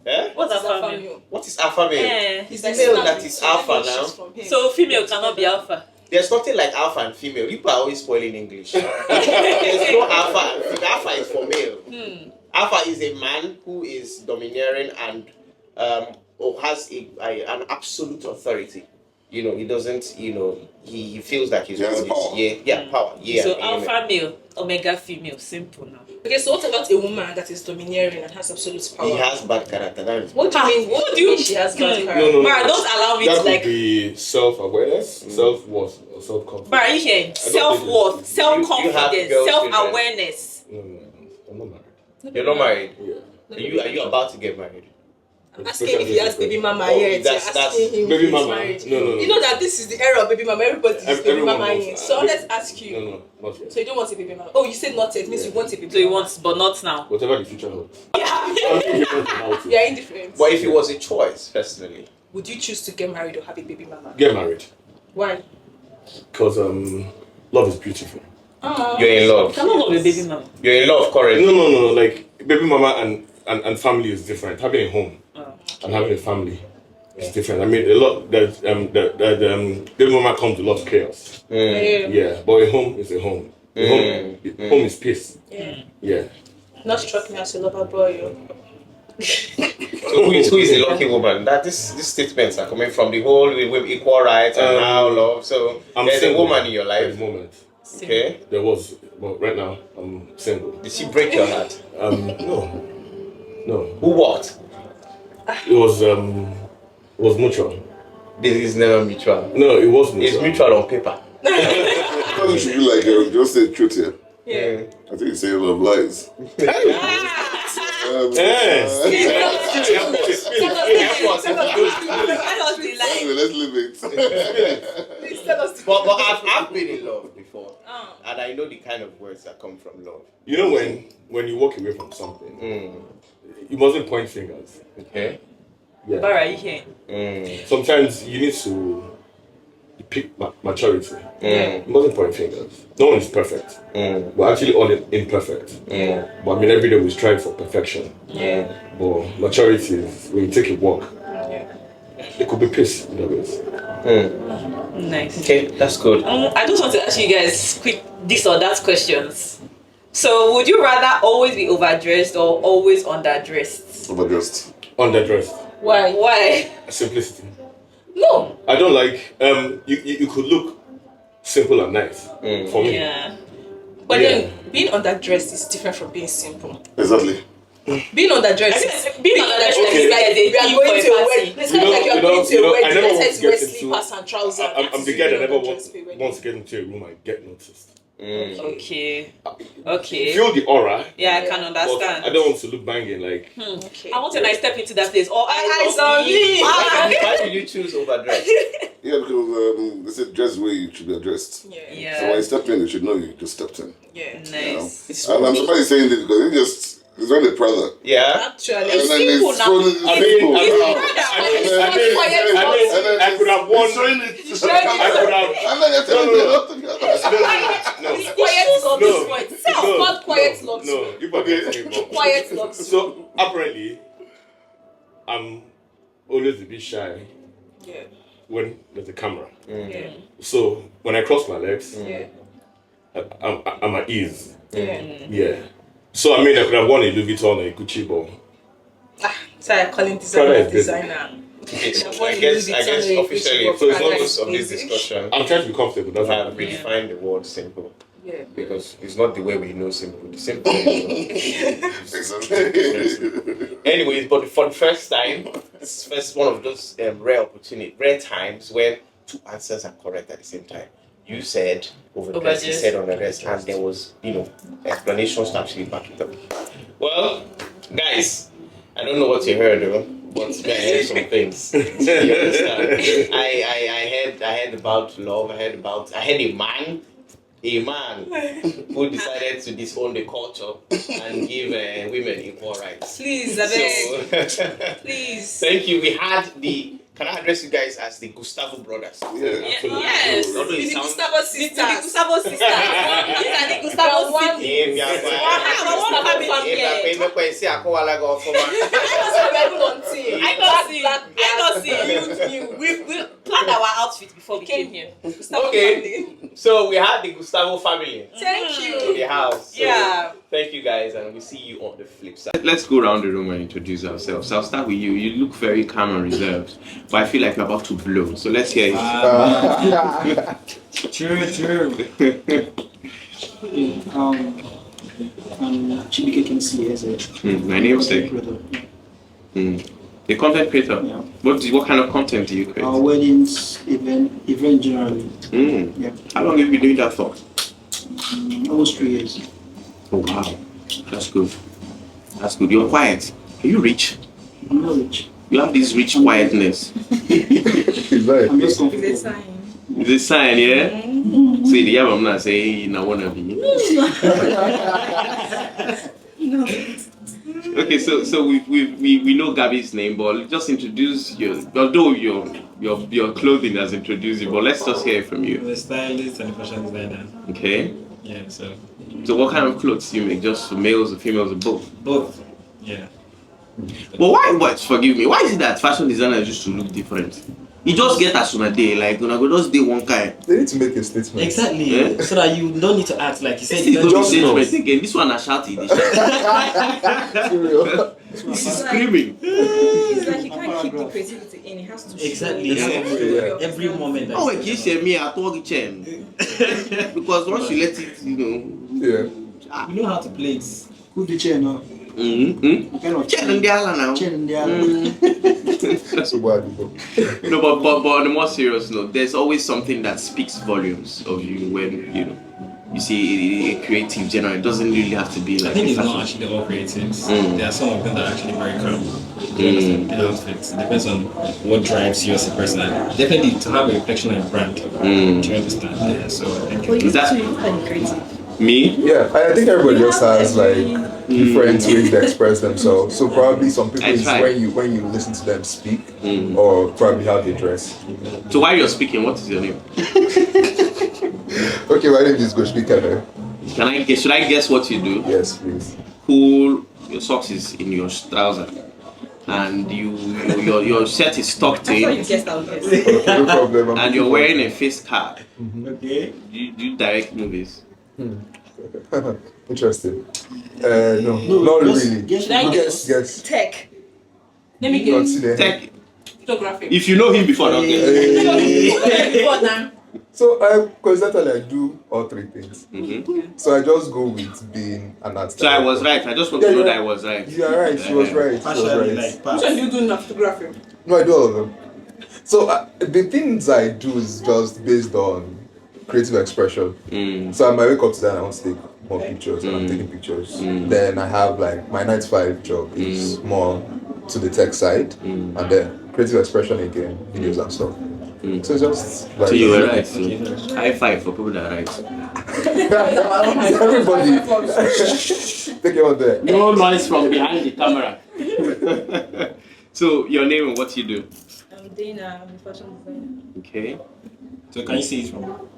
S4: Eh?
S1: What's alpha male?
S4: What is alpha male?
S3: He's
S4: the male that is alpha now.
S1: So female cannot be alpha.
S4: There's nothing like alpha and female. People are always spoiling English. There's no alpha. Alpha is for male. Alpha is a man who is domineering and or has an absolute authority. You know, he doesn't. He feels like he's
S11: power.
S4: Power. Yeah.
S1: So alpha male, omega female, simple now.
S3: Okay, so what about a woman that is domineering and has absolute power?
S4: He has bad character. That is
S3: What do you mean? What do you mean she has bad character?
S6: No.
S1: Bara, don't allow me
S6: That
S1: to
S6: would
S1: like.
S6: be self-awareness, self-worth, or self-confidence.
S1: Bara, you hear? Self-worth, self-confidence,
S4: girls
S1: self-awareness.
S6: No, I'm not married.
S4: You're not married.
S6: Yeah.
S4: Are you about to get married?
S3: I'm asking if he has baby mama
S4: Oh,
S3: yet.
S4: that's-
S3: You're asking him
S6: baby
S3: if he's
S6: mama.
S3: married.
S6: No.
S3: You know that this is the era of baby mama. Everybody is baby
S6: Everyone
S3: mama
S6: knows.
S3: yet. So let's ask you.
S6: No, not yet.
S3: So you don't want a baby mama? Oh, you said not yet. Means you want a baby
S1: So he
S3: mama.
S1: wants, but not now.
S6: Whatever the future holds. I'm indifferent about it.
S3: You're indifferent.
S4: But if it was a choice, personally,
S3: Would you choose to get married or have a baby mama?
S6: Get married.
S3: Why?
S6: Because love is beautiful.
S4: you're in love.
S1: Cannot love your baby mama.
S4: You're in love currently.
S6: No. Like baby mama and family is different. Having a home and having a family is different. I mean, a lot that baby mama comes with a lot of chaos. Yeah, but a home is a home. Home is peace. Yeah.
S3: Not struck me as a lover boy. Yo.
S4: So who is the lucky woman? That these statements are coming from the whole with equal rights and now love. So
S6: I'm
S4: there's a
S6: single
S4: woman in your
S6: at
S4: life.
S6: the moment.
S4: Okay.
S6: There was, but right now I'm single.
S4: Did she break your heart?
S6: No.
S4: Who walked?
S6: It was mutual.
S4: This is never mutual.
S6: No, it was mutual.
S4: It's mutual on paper.
S11: I thought it should be like, just say the truth here.
S3: Yeah.
S11: I think you say a lot of lies. Let's leave it.
S3: Please tell us.
S4: But I've been in love before, and I know the kind of words that come from love.
S6: You know when you walk away from something, you mustn't point fingers.
S4: Okay.
S6: Yeah.
S1: Bara, you hear?
S6: Sometimes you need to pick maturity. You mustn't point fingers. No one is perfect. We're actually all imperfect. But I mean, every day we strive for perfection. But maturity is when you take a walk. It could be peace in other ways.
S1: Nice.
S4: Okay, that's good.
S1: I just want to ask you guys quick this or that questions. So, would you rather always be overdressed or always underdressed?
S11: Overdressed.
S6: Underdressed.
S3: Why?
S1: Why?
S6: Simplicity.
S3: No.
S6: I don't like you could look simple and nice for me.
S1: Yeah.
S3: But then being underdressed is different from being simple.
S11: Exactly.
S3: Being underdressed
S1: Being underdressed
S6: Okay.
S1: is like
S3: we are
S1: theme
S3: going
S1: for
S3: to
S1: a
S3: a
S1: party.
S3: wedding. It's kind of like you are going to a
S6: I
S3: wedding.
S6: never want
S3: Let's
S6: to
S3: wear
S6: get into.
S3: slippers and trousers.
S6: I'm the guy that never wants to get into a room and get noticed.
S1: Okay.
S6: Feel the aura.
S1: Yeah, I can
S6: But
S1: understand.
S6: I don't want to look banging like.
S3: Okay.
S1: I want when I step into that place. All eyes
S3: on
S1: on
S3: me.
S1: me.
S4: Why did you choose overdressed?
S11: Yeah, because they said dress the way you should be addressed. So when
S1: Yeah.
S11: you step in, you should know you just stepped in.
S3: Yeah.
S1: Nice.
S11: And I'm surprised you're saying this because it's not a brother.
S4: Yeah.
S3: Actually,
S11: And then
S1: simple
S11: it's
S1: now.
S11: so-
S6: I could have won.
S11: It's showing it.
S6: I could have.
S11: And then you're telling me not to be honest.
S6: No.
S3: quiet love
S6: No.
S3: this point. It's not quiet love.
S6: No, you forget me.
S3: Quiet love.
S6: So apparently, I'm always a bit shy
S3: Yeah.
S6: when there's a camera.
S3: Yeah.
S6: So when I cross my legs,
S3: Yeah.
S6: I'm at ease.
S3: Yeah.
S6: Yeah. So I mean, I could have won a Louis Vuitton or a Gucci ball.
S3: So I'm calling
S6: Prada
S3: designer.
S6: is
S4: I guess officially, for the purpose of this discussion,
S6: I'm trying to be comfortable.
S4: we
S6: That's
S4: have
S6: all.
S4: redefined the word simple.
S3: Yeah.
S4: Because it's not the way we know simple. The simple Anyways, but for the first time, this is first one of those rare times when two answers are correct at the same time. You said overdressed, he said underdressed, and there was, explanations to actually back it up. Well, guys, I don't know what you heard though, but I heard some things. You understand? I heard about love, I heard a man who decided to disown the culture and give women equal rights.
S3: Please,
S4: So,
S3: please.
S4: thank you. We had the Can I address you guys as the Gustavo brothers?
S3: Yes.
S4: Although it
S3: The
S4: sounds-
S3: Gustavo
S1: The
S3: sisters.
S1: Gustavo sisters. These are the Gustavo
S3: One
S1: siblings.
S4: If you are
S1: One family.
S4: if you are say Akola go for
S1: I know see. We planned our outfit before we came here.
S4: Okay, so we had the Gustavo family
S3: Thank
S4: in
S3: you.
S4: the house. So
S3: Yeah.
S4: thank you guys, and we see you on the flip side. Let's go around the room and introduce ourselves. I'll start with you. You look very calm and reserved, but I feel like you're about to blow. So let's hear it.
S12: True. I'm Chibike Kingsley as a
S4: My namesake. The content creator.
S12: Yeah.
S4: What kind of content do you create?
S12: Weddings, event generally. Yeah.
S4: How long have you been doing that for?
S12: Almost 3 years.
S4: Oh wow, that's good. That's good. You're quiet. Are you rich?
S12: I'm not rich.
S4: You have this rich quietness.
S12: I'm just comfortable.
S4: It's a sign, yeah? See, the I'm not saying I wanna be. Okay, so we know Gabby's name, but just introduce although your clothing has introduced you, but let's just hear it from you.
S13: I'm a stylist and a fashion designer.
S4: Okay.
S13: Yeah, so
S4: what kind of clothes do you make? Just for males or females or both?
S13: both. Yeah.
S4: But why forgive me, why is it that fashion designers used to look different? You just get as on a day, like when I go just day one kind.
S8: They need to make a statement.
S13: Exactly.
S4: Yeah.
S13: So that you don't need to act like you said.
S4: This
S13: You
S4: is
S13: don't
S4: just
S13: need to
S4: statement again. This one I shouted. This is screaming.
S3: It's like you can't keep the creativity in. It has to
S13: Exactly.
S3: show.
S8: Yeah.
S13: Every moment. That
S4: Oh, you say me at all chain. Because once you let it,
S8: Yeah.
S13: you know how to play it.
S12: Who the chair now?
S4: Chain in the island now.
S12: Chair in the island.
S8: So why do you go?
S4: No, but on a more serious note, there's always something that speaks volumes of you when you see a creative general. It doesn't really have to be
S13: I
S4: like.
S13: think
S4: a
S13: it's not
S4: fashion.
S13: actually all creatives. There are some of them that are actually very calm. You understand? The outfits. It depends on what drives you as a person. And definitely to have a reflection on your brand. Do you understand? Yeah. So I think
S4: Is that
S3: creative.
S4: me?
S8: Yeah, I think everybody just has like different ways to express themselves. So probably some people is
S4: try.
S8: when you listen to them speak, or probably how they dress.
S4: So while you're speaking, what is your name?
S8: Okay, why don't you just go speak at her?
S4: Can I guess? Should I guess what you do?
S8: Yes, please.
S4: Cool. Your socks is in your trouser, and your shirt is tucked
S3: I thought you
S4: in,
S3: guessed I'll guess.
S8: Okay, no problem.
S4: and you're wearing a face cap.
S12: Okay.
S4: You direct movies.
S8: Interesting. No, not really. Guess.
S3: Tech. Let me guess.
S8: Consider.
S4: Tech.
S3: Photography.
S4: If you know him before, don't guess.
S3: Before now.
S8: So coincidentally, I do all three things. So I just go with being an art.
S4: So I was right. I just want to know that I was right.
S8: You are right. She was right. She was
S13: partially
S8: right.
S13: like
S3: Which one do you do in photography?
S8: No, I do all of them. So the things I do is just based on creative expression. So I might wake up today and I want to take more pictures, and I'm taking pictures. Then I have like my 9-to-5 job is more to the tech side, and then creative expression again, videos and stuff. So it's just like
S4: So you were right. So high five for people that are right.
S8: everybody take it on there.
S4: No noise from behind the camera. So your name and what you do?
S3: I'm Dana, I'm a fashion designer.
S4: Okay.
S13: So can you see it from?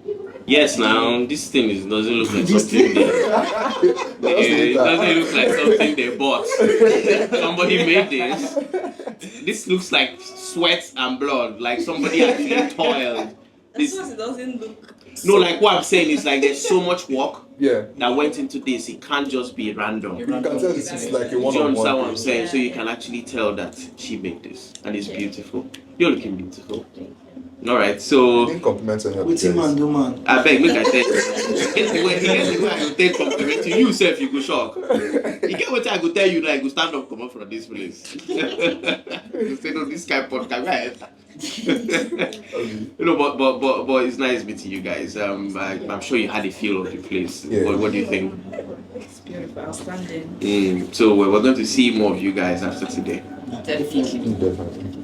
S4: Yes, now this thing doesn't look like something it doesn't look like something they bought. Somebody made this. This looks like sweat and blood, like somebody actually toiled.
S3: As soon as it doesn't look.
S4: No, like what I'm saying is like there's so much work
S8: Yeah.
S4: that went into this. It can't just be random.
S8: You can tell this is like a
S4: Do you
S8: one-on-one.
S4: understand what I'm saying? So you can actually tell that she made this and it's beautiful. You're looking beautiful. Alright, so
S8: Didn't compliment on your
S12: With him and do man.
S4: I beg, make I tell you. Get the way I will take compliment to you, self, you go shock. You get what I go tell you, like, go stand up, come up from this place. You say, no, this guy podcast, right? But it's nice meeting you guys. I'm sure you had a feel of the place.
S8: Yeah.
S4: What do you think?
S3: It's beautiful, outstanding.
S4: So we're going to see more of you guys after today.
S3: Definitely.
S8: Definitely.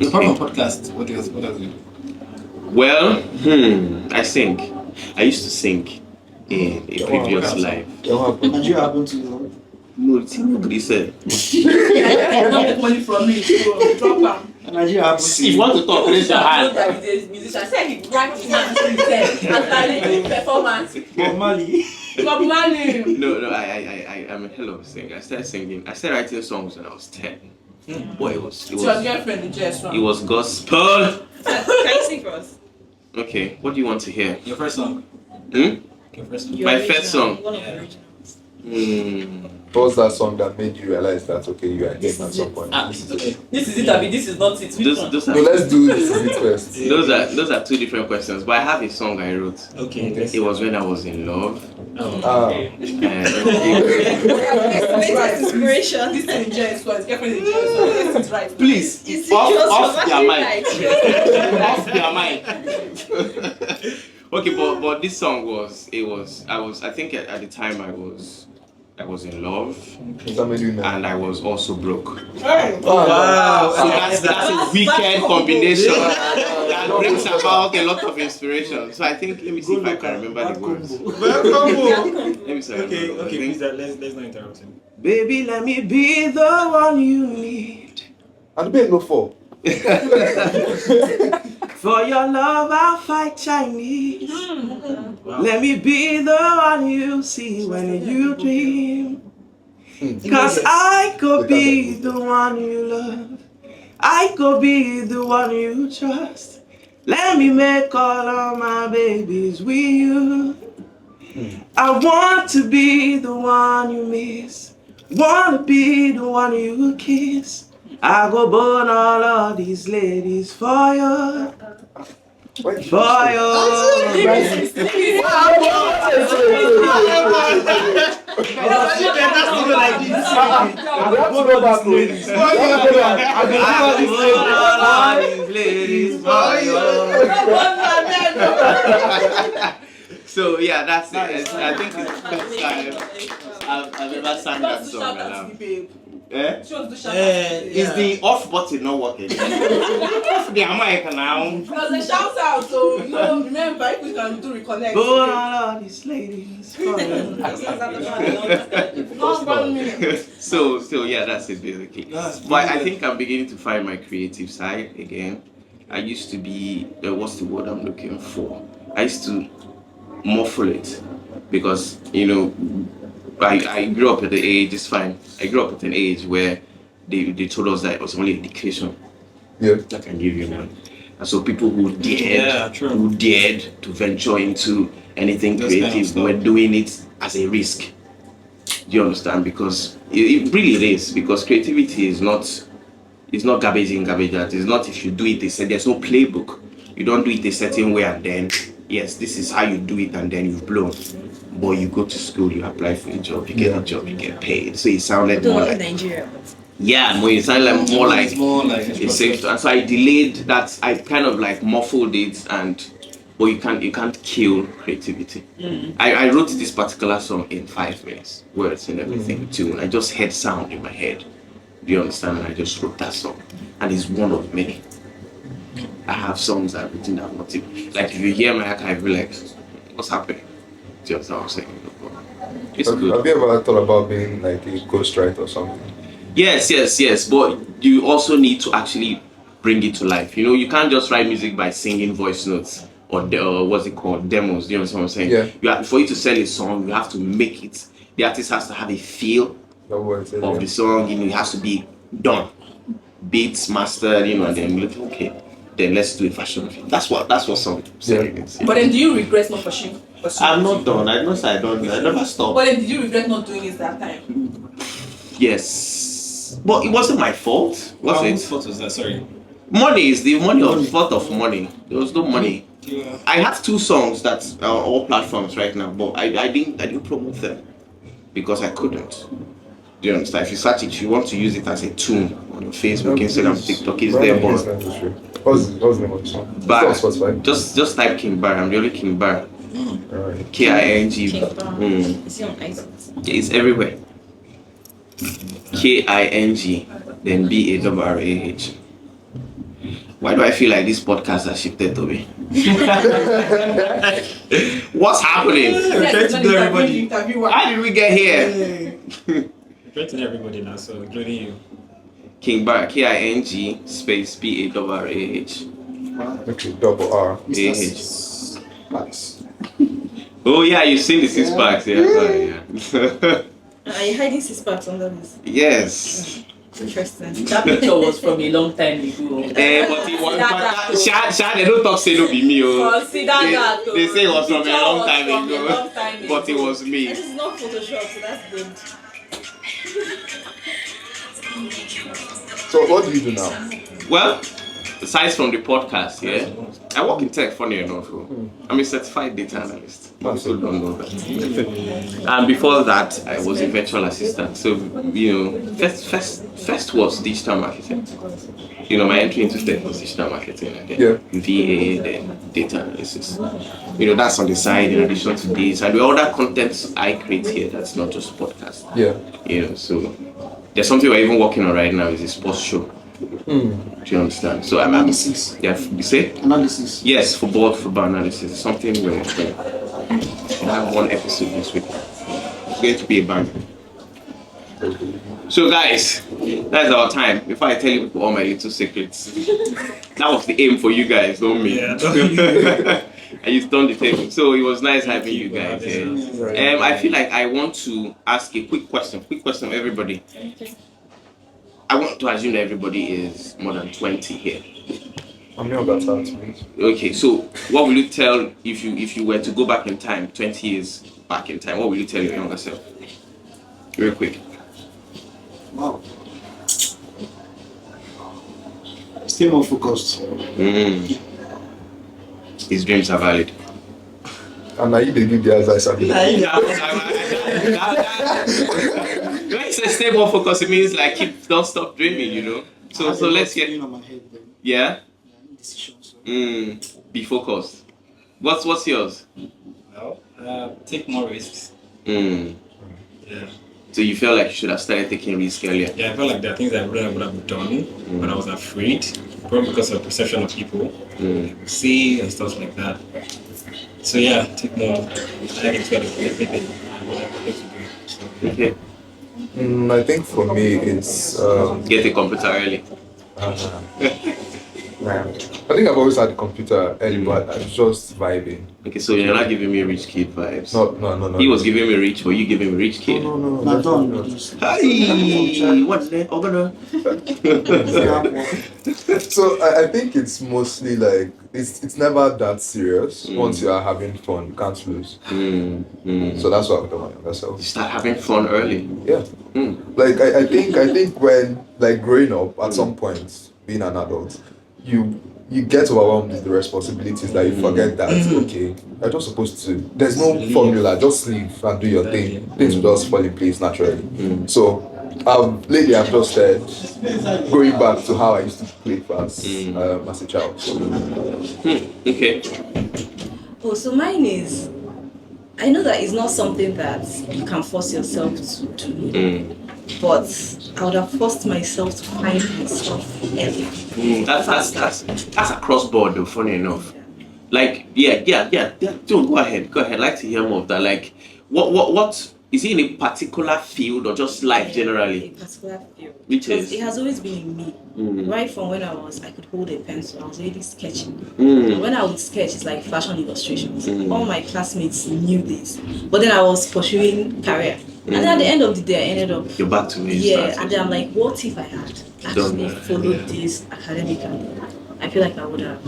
S13: Apart from podcast, what does it do?
S4: Well, I sing. I used to sing in a previous life.
S12: And you happen to know.
S4: No, it's not what he said.
S3: Not make money from me, so drop
S12: Nigeria happens
S4: If you want to talk, raise your hand.
S1: Musician said he grabbed his hand to his head and started performance.
S12: Bob Marley.
S1: Bob Marley.
S4: No, I'm a hell of a singer. I started writing songs when I was 10. Boy, it was
S1: Your girlfriend, the jazz one.
S4: it was gospel.
S3: Can you sing for us?
S4: Okay, what do you want to hear?
S13: Your first song.
S4: Your
S13: first song.
S4: My first song.
S3: One of the originals.
S8: What was that song that made you realize that okay, you are getting at some point?
S13: Okay.
S1: This is it, Abi. This is not it. Which one?
S4: Those
S8: So
S4: are
S8: let's do this first.
S4: those are two different questions. But I have a song I wrote.
S13: Okay.
S4: It was when I was in love.
S3: Latest inspiration. This is the jazz one. His girlfriend is the jazz one. This is right.
S4: Please, off their mic. Off their mic. Okay, but this song I think at the time I was in love and I was also broke.
S13: Wow.
S4: So that's a weekend combination that brings about a lot of inspiration. So I think let me see if I can remember the words. Let me see.
S13: Okay, please, let's not interrupt him.
S4: Baby, let me be the one you need.
S8: And be no fall.
S4: For your love, I'll fight Chinese. Let me be the one you see when you dream. Cause I could be the one you love. I could be the one you trust. Let me make all of my babies with you. I want to be the one you miss. Want to be the one you kiss. I go burn all of these ladies for you. For you. So yeah, that's it. I think it's the first time I've ever sang that song. Is the off button not working? Off the mic now.
S1: Because they shout out, so remember if we can do reconnect.
S4: Burn all of these ladies. So yeah, that's it basically. But I think I'm beginning to find my creative side again. I used to be what's the word I'm looking for? I used to muffle it because I grew up at the age, it's fine. I grew up at an age where they told us that it was only education that can give you money. And so people who dared to venture into anything creative were doing it as a risk. Do you understand? Because it really is. Because creativity is not garbage in, garbage out. It's not if you do it, they said there's no playbook. You don't do it a certain way and then, yes, this is how you do it and then you've blown. But you go to school, you apply for a job, you get a job, you get paid. So it sounded more like
S3: Nigeria.
S4: Yeah, it sounded like more like a safe. And so I delayed that. I kind of like muffled it, but you can't kill creativity. I wrote this particular song in 5 minutes, words and everything, tune. I just heard sound in my head. Do you understand? And I just wrote that song, and it's one of many. I have songs I've written that not even like. If you hear my archive, you're like, what's happening? Do you understand what I'm saying? It's good.
S8: Have you ever thought about being like a ghostwriter or something?
S4: Yes. But you also need to actually bring it to life. You can't just write music by singing voice notes or what's it called, demos. Do you understand what I'm saying? Yeah. For you to sell a song, you have to make it. The artist has to have a feel of the song. It has to be done, beats mastered. And then look, okay, then let's do a version of it. That's what song saying is.
S1: But then, do you regret not pursuing?
S4: I'm not done. I never stopped.
S1: But then, did you regret not doing it that time?
S4: Yes, but it wasn't my fault.
S13: Whose fault was that? Sorry.
S4: Money is the money of fault of money. There was no money. I have 2 songs that are all platforms right now, but I didn't promote them because I couldn't. Do you understand? If you search it, if you want to use it as a tune on your Facebook, Instagram, TikTok, it's there. But
S8: what's the name of the song?
S4: Bar. Just type King Bar. I'm the only King Bar. King.
S3: Is he on iTunes?
S4: It's everywhere. King, then BARRAH. Why do I feel like this podcast has shifted to me? What's happening?
S13: Everybody.
S4: How did we get here?
S13: Threatening everybody now, so including you.
S4: King Bar, King space BARRAH.
S8: Okay, double R.
S12: Packs.
S4: Oh yeah, you've seen the 6 packs, yeah. Sorry, yeah.
S1: Are you hiding 6 packs under this?
S4: Yes.
S1: Interesting.
S14: That picture was from a long time ago.
S4: But it was. Sha, they don't talk say no be me.
S1: Consider that.
S4: They say it was from a
S1: Picture
S4: long
S1: was
S4: time
S1: from a
S4: ago.
S1: long time
S4: But it
S1: ago.
S4: was me.
S1: This is not Photoshop, so that's good.
S8: So what do you do now?
S4: Well, aside from the podcast, yeah, I work in tech, funny enough. I'm a certified data analyst. Most people don't know that. And before that, I was a virtual assistant. So, first was digital marketing. My entry into tech was digital marketing. And then VA, then data analysis. That's on the side in addition to this. And the other contents I create here, that's not just podcast.
S8: Yeah.
S4: So there's something we're even working on right now, is a sports show. Do you understand? So
S12: analysis.
S4: You say?
S12: Analysis.
S4: Yes, football analysis. Something where I have one episode this week. It's going to be a bang. So guys, that's our time. Before I tell you all my little secrets, that was the aim for you guys, don't me?
S13: Yeah,
S4: and you turned the table. So it was nice having you guys here. I feel like I want to ask a quick question of everybody. I want to assume that everybody is more than 20 here.
S8: I'm not about that.
S4: Okay, so what will you tell if you were to go back in time, 20 years back in time? What will you tell your younger self? Real quick.
S12: Wow. Stay more focused.
S4: His dreams are valid.
S8: And now you give the advice.
S4: When you say stay more focused, it means like don't stop dreaming, So let's get.
S12: On my head,
S4: Yeah.
S12: decisions.
S4: Be focused. What's yours?
S13: Well, take more risks.
S4: Yeah. So you feel like you should have started taking risks earlier?
S13: Yeah, I felt like there are things I would have done, but I was afraid, probably because of the perception of people, see and stuff like that. So yeah, take more. I think it's
S4: Okay.
S8: I think for me it's
S4: get a computer early.
S8: I think I've always had a computer early, but I'm just vibing.
S4: Okay, so you're not giving me rich kid vibes.
S8: No.
S4: He was giving me rich, but you giving me rich kid.
S8: No.
S12: Not done.
S4: Hey, what's that?
S8: So I think it's mostly like it's never that serious. Once you are having fun, you can't lose. So that's what I've done with myself.
S4: You start having fun early.
S8: Yeah. Like I think when like growing up at some point, being an adult, you get overwhelmed with the responsibilities that you forget that okay, you're just supposed to. There's no formula. Just live and do your thing. Things will just fall in place naturally. So lately I've just said going back to how I used to play fast as a child.
S4: Okay.
S1: Oh, so mine is, I know that it's not something that you can force yourself to do, but I would have forced myself to find myself early.
S4: That's across board though, funny enough. Like, yeah. Dude, go ahead. I'd like to hear more of that. Like, what is it in a particular field or just life generally?
S1: A particular field.
S4: Which
S1: because
S4: is?
S1: it has always been in me. Right from when I could hold a pencil, I was already sketching. When I would sketch, it's like fashion illustrations. All my classmates knew this. But then I was pursuing career. And then at the end of the day, I ended up...
S4: You're back to me.
S1: Yeah, and then I'm like, what if I had actually followed this academically? I feel like I would have.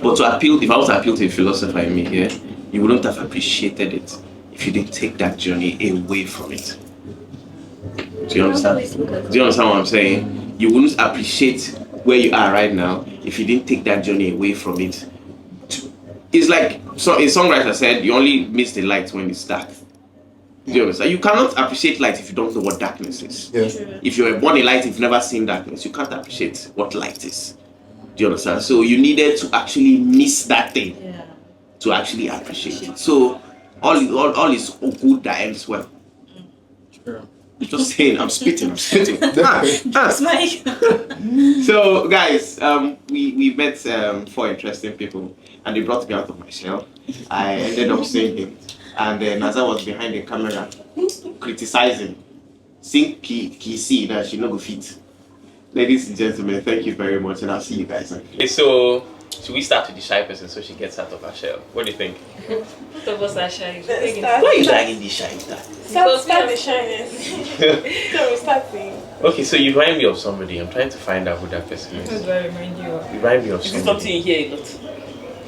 S4: But if I was to appeal to a philosopher in me here, you wouldn't have appreciated it if you didn't take that journey away from it. Do you understand? Do you understand what I'm saying? You wouldn't appreciate where you are right now if you didn't take that journey away from it. It's like a songwriter said, you only miss the light when it's dark. Do you understand? You cannot appreciate light if you don't know what darkness is.
S8: Yes.
S4: If you're born in light, if you've never seen darkness, you can't appreciate what light is. Do you understand? So you needed to actually miss that thing to actually appreciate it. So all is good that ends well. Just saying, I'm spitting. So guys, we met 4 interesting people, and they brought me out of my shell. I ended up singing, and then as I was behind the camera criticizing, sing key C that she no go fit. Ladies and gentlemen, thank you very much, and I'll see you guys. Okay, so should we start with the shy person so she gets out of her shell? What do you think?
S14: Both of us are shy.
S4: Why are you dragging the shy?
S2: Start the shyness. So we start saying.
S4: Okay, so you remind me of somebody. I'm trying to find out who that person
S14: Who
S4: is.
S14: do I remind you of?
S4: You remind me of
S1: Is it
S4: somebody.
S1: something you hear a lot?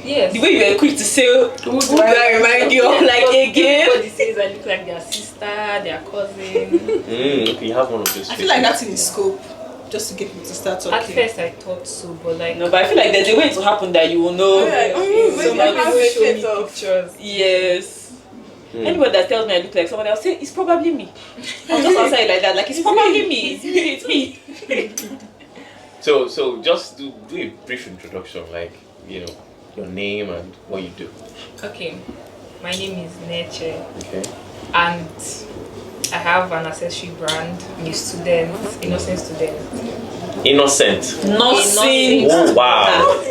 S14: Yes.
S1: The way you were quick to say, who do I remind you of, like, again?
S14: Everybody says I look like their sister, their cousin.
S4: Okay, you have one of those.
S3: I feel like that's in the scope, just to get people to start talking.
S14: At first I thought so, but like
S1: No, but I feel like there's a way to happen that you will know.
S14: so
S2: Like,
S14: many
S2: how
S14: people
S2: we
S14: show me
S2: fit up.
S14: pictures.
S1: Yes. Anybody that tells me I look like somebody, I'll say it's probably me. I'll just answer it like that, like it's probably me. It's me.
S4: So just do a brief introduction, like your name and what you do.
S14: Okay, my name is Neche,
S4: Okay.
S14: and I have an accessory brand, New Student, Innocent Student.
S4: Innocent.
S1: Nothing.
S4: Oh wow!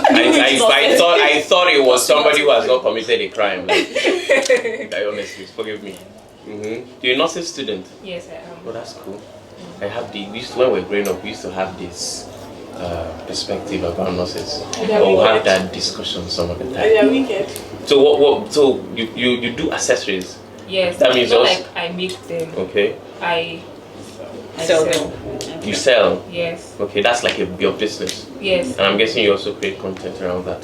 S4: I thought it was somebody who has not committed a crime. Like, honestly, forgive me. You're a nursing student.
S14: Yes, I am.
S4: Oh, that's cool. I have when we were growing up, we used to have this perspective about nurses. We'll have that discussion some of the time.
S2: And they're wicked.
S4: So what? So you do accessories?
S14: Yes,
S4: That means
S14: not
S4: also-
S14: like I make them.
S4: Okay.
S14: I
S1: Sell them.
S4: You sell.
S14: Yes.
S4: Okay, that's like your business.
S14: Yes.
S4: And I'm guessing you also create content around that.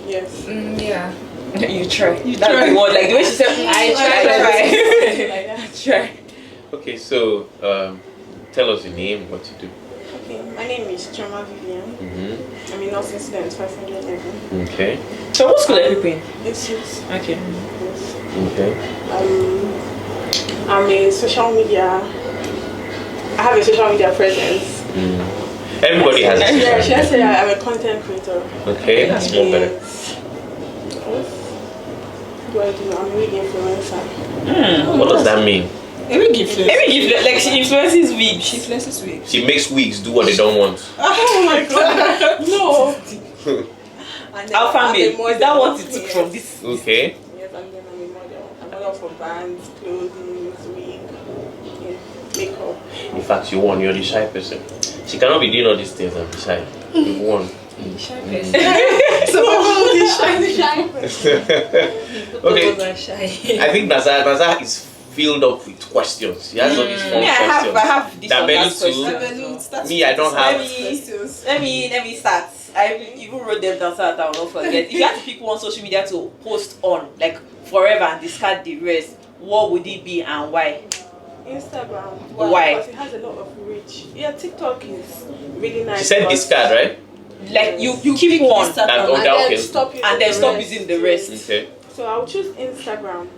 S2: Yes.
S14: Yeah.
S1: You try. That's the word. Like the way she said,
S14: I try.
S1: try.
S4: Okay, so tell us your name, what you do.
S2: Okay, my name is Choma Vivian. I'm a nursing student, 500 level.
S4: Okay.
S1: So what school are you in?
S2: It's
S1: Okay.
S2: Yes.
S4: Okay.
S2: I'm a social media. I have a social media presence.
S4: Everybody has a social
S2: Yeah, should I
S4: media.
S2: say I'm a content creator?
S4: Okay, that's more better.
S2: What do I do? I'm a wig influencer.
S4: What does that mean?
S1: Like she influences wigs.
S3: She influences wigs.
S4: She makes wigs do what they don't want.
S2: Oh my god! No. And
S1: Alpha male. Is that what it took from this?
S4: Okay.
S2: Yes, and then I'm a model. I'm a model for brands, clothing, wig, makeup.
S4: In fact, you won. You're the shy person. She cannot be doing all these things and be shy. You won.
S14: Shy person.
S2: So the shy person.
S4: Okay.
S14: Both of us are shy.
S4: I think Nazar is filled up with questions. He has all these fun questions.
S1: I have this
S4: Dabelu too. Me, I don't have.
S1: Let me start. I even wrote them down so that I will not forget. If you had to pick one social media to post on, like forever, and discard the rest, what would it be and why?
S2: Instagram.
S1: Why?
S2: Because it has a lot of reach. Yeah, TikTok is really nice.
S4: She said discard, right?
S1: Like you keep one
S4: okay.
S1: and then stop using the rest.
S4: Okay.
S2: So I'll choose Instagram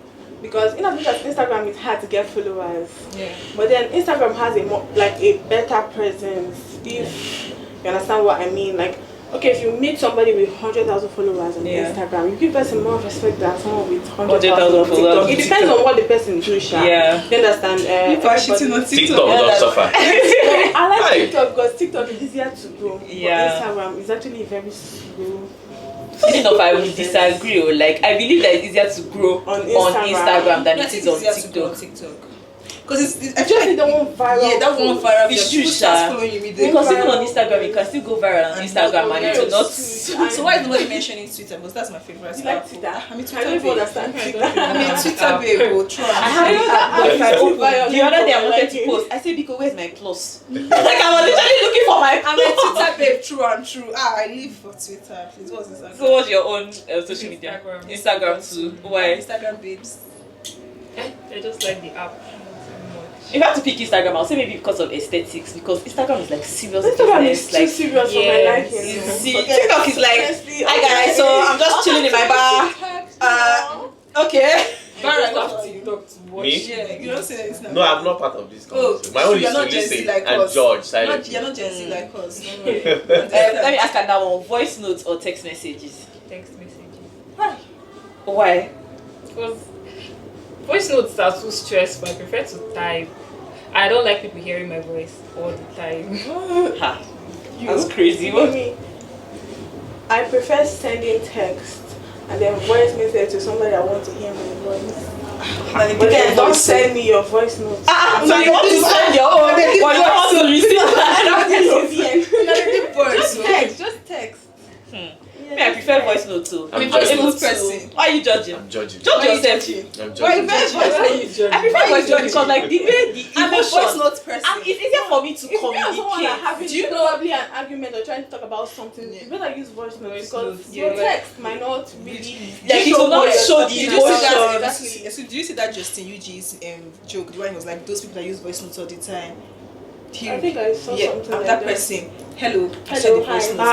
S2: because in as much as Instagram is hard to get followers.
S14: Yeah.
S2: But then Instagram has a better presence. If you understand what I mean, like. Okay, if you meet somebody with 100,000 followers on Instagram, you give person more respect than someone with 100,000 on TikTok. It depends on what the person do, Sha.
S1: Yeah.
S2: You understand?
S3: People are shitting on
S4: TikTok don't suffer.
S2: I like TikTok because TikTok is easier to grow.
S1: Yeah.
S2: But Instagram is actually very slow.
S1: Funny enough, I would disagree. Like I believe that it's easier to grow on Instagram than it is on TikTok.
S3: Because it's
S2: I just need that one viral.
S3: Yeah, that one viral.
S1: It's
S3: People
S1: true,
S3: start
S1: Sha.
S3: following you immediately.
S1: Because even on Instagram, you can still go viral on Instagram and it will not.
S3: So why is nobody mentioning Twitter? Because that's my favorite.
S2: You like Twitter?
S3: I mean,
S2: I
S3: Twitter
S2: don't even
S3: babe.
S2: understand Twitter.
S3: I mean, Twitter babe will try.
S1: I have that. If I open the other day, I wanted to
S2: Like
S1: post. I said, Biko, where's my plus? Like I was literally looking for my.
S3: I'm a Twitter babe, true and true. I live for Twitter. Please, what's Instagram?
S1: So what's your own social media? Instagram too. Why?
S3: Instagram babes.
S14: I just like the app.
S1: If I have to pick Instagram, I'll say maybe because of aesthetics. Because Instagram is like serious.
S2: Instagram is
S1: business,
S2: too
S1: like
S2: serious for my liking.
S1: See, TikTok is like, hi guys, so I'm just chilling in my bar. Okay.
S4: Me?
S3: Yeah, you don't say it's not.
S4: No, I'm not part of this
S3: Oh,
S4: conversation. My own is
S3: you're
S4: to
S3: not Gen Z
S4: listen
S3: like
S4: and
S3: us.
S4: judge silently.
S3: You're not Gen Z like us. Don't worry.
S1: Let me ask another one: voice notes or text messages?
S14: Text messages.
S1: Why?
S14: Because voice notes are too stressful. I prefer to type. I don't like people hearing my voice all the time.
S1: That's crazy.
S2: Me, I prefer sending text and then voice message to somebody that wants to hear my voice.
S3: And
S2: But then don't send me your voice notes.
S1: So you want to send your own, but you want to receive
S2: Text, just text.
S1: Me, I prefer voice note too.
S4: I'm
S1: voice
S4: judging.
S1: note person. Why are you judging?
S4: I'm judging.
S1: Judge yourself.
S4: I'm
S1: Why
S4: judging.
S1: you prefer voice note? I prefer voice note because like the way the
S3: I'm a voice
S1: emotion,
S3: note person.
S1: and it's easier for me to
S2: If you and someone are
S1: communicate.
S2: having
S3: Do you know-
S2: probably an argument or trying to talk about something, you better use voice notes because your
S3: yeah.
S2: text might not really.
S1: Like it will not show the
S3: Did you see that?
S1: emotion.
S3: Exactly. Did you see that Justin UG's joke? The one he was like, those people that use voice notes all the time.
S2: I think I saw something
S3: I'm
S2: like
S3: that
S2: that.
S3: person. Hello. I
S2: Hello,
S3: said the
S2: hi.
S3: voice note.
S1: My
S3: Hi,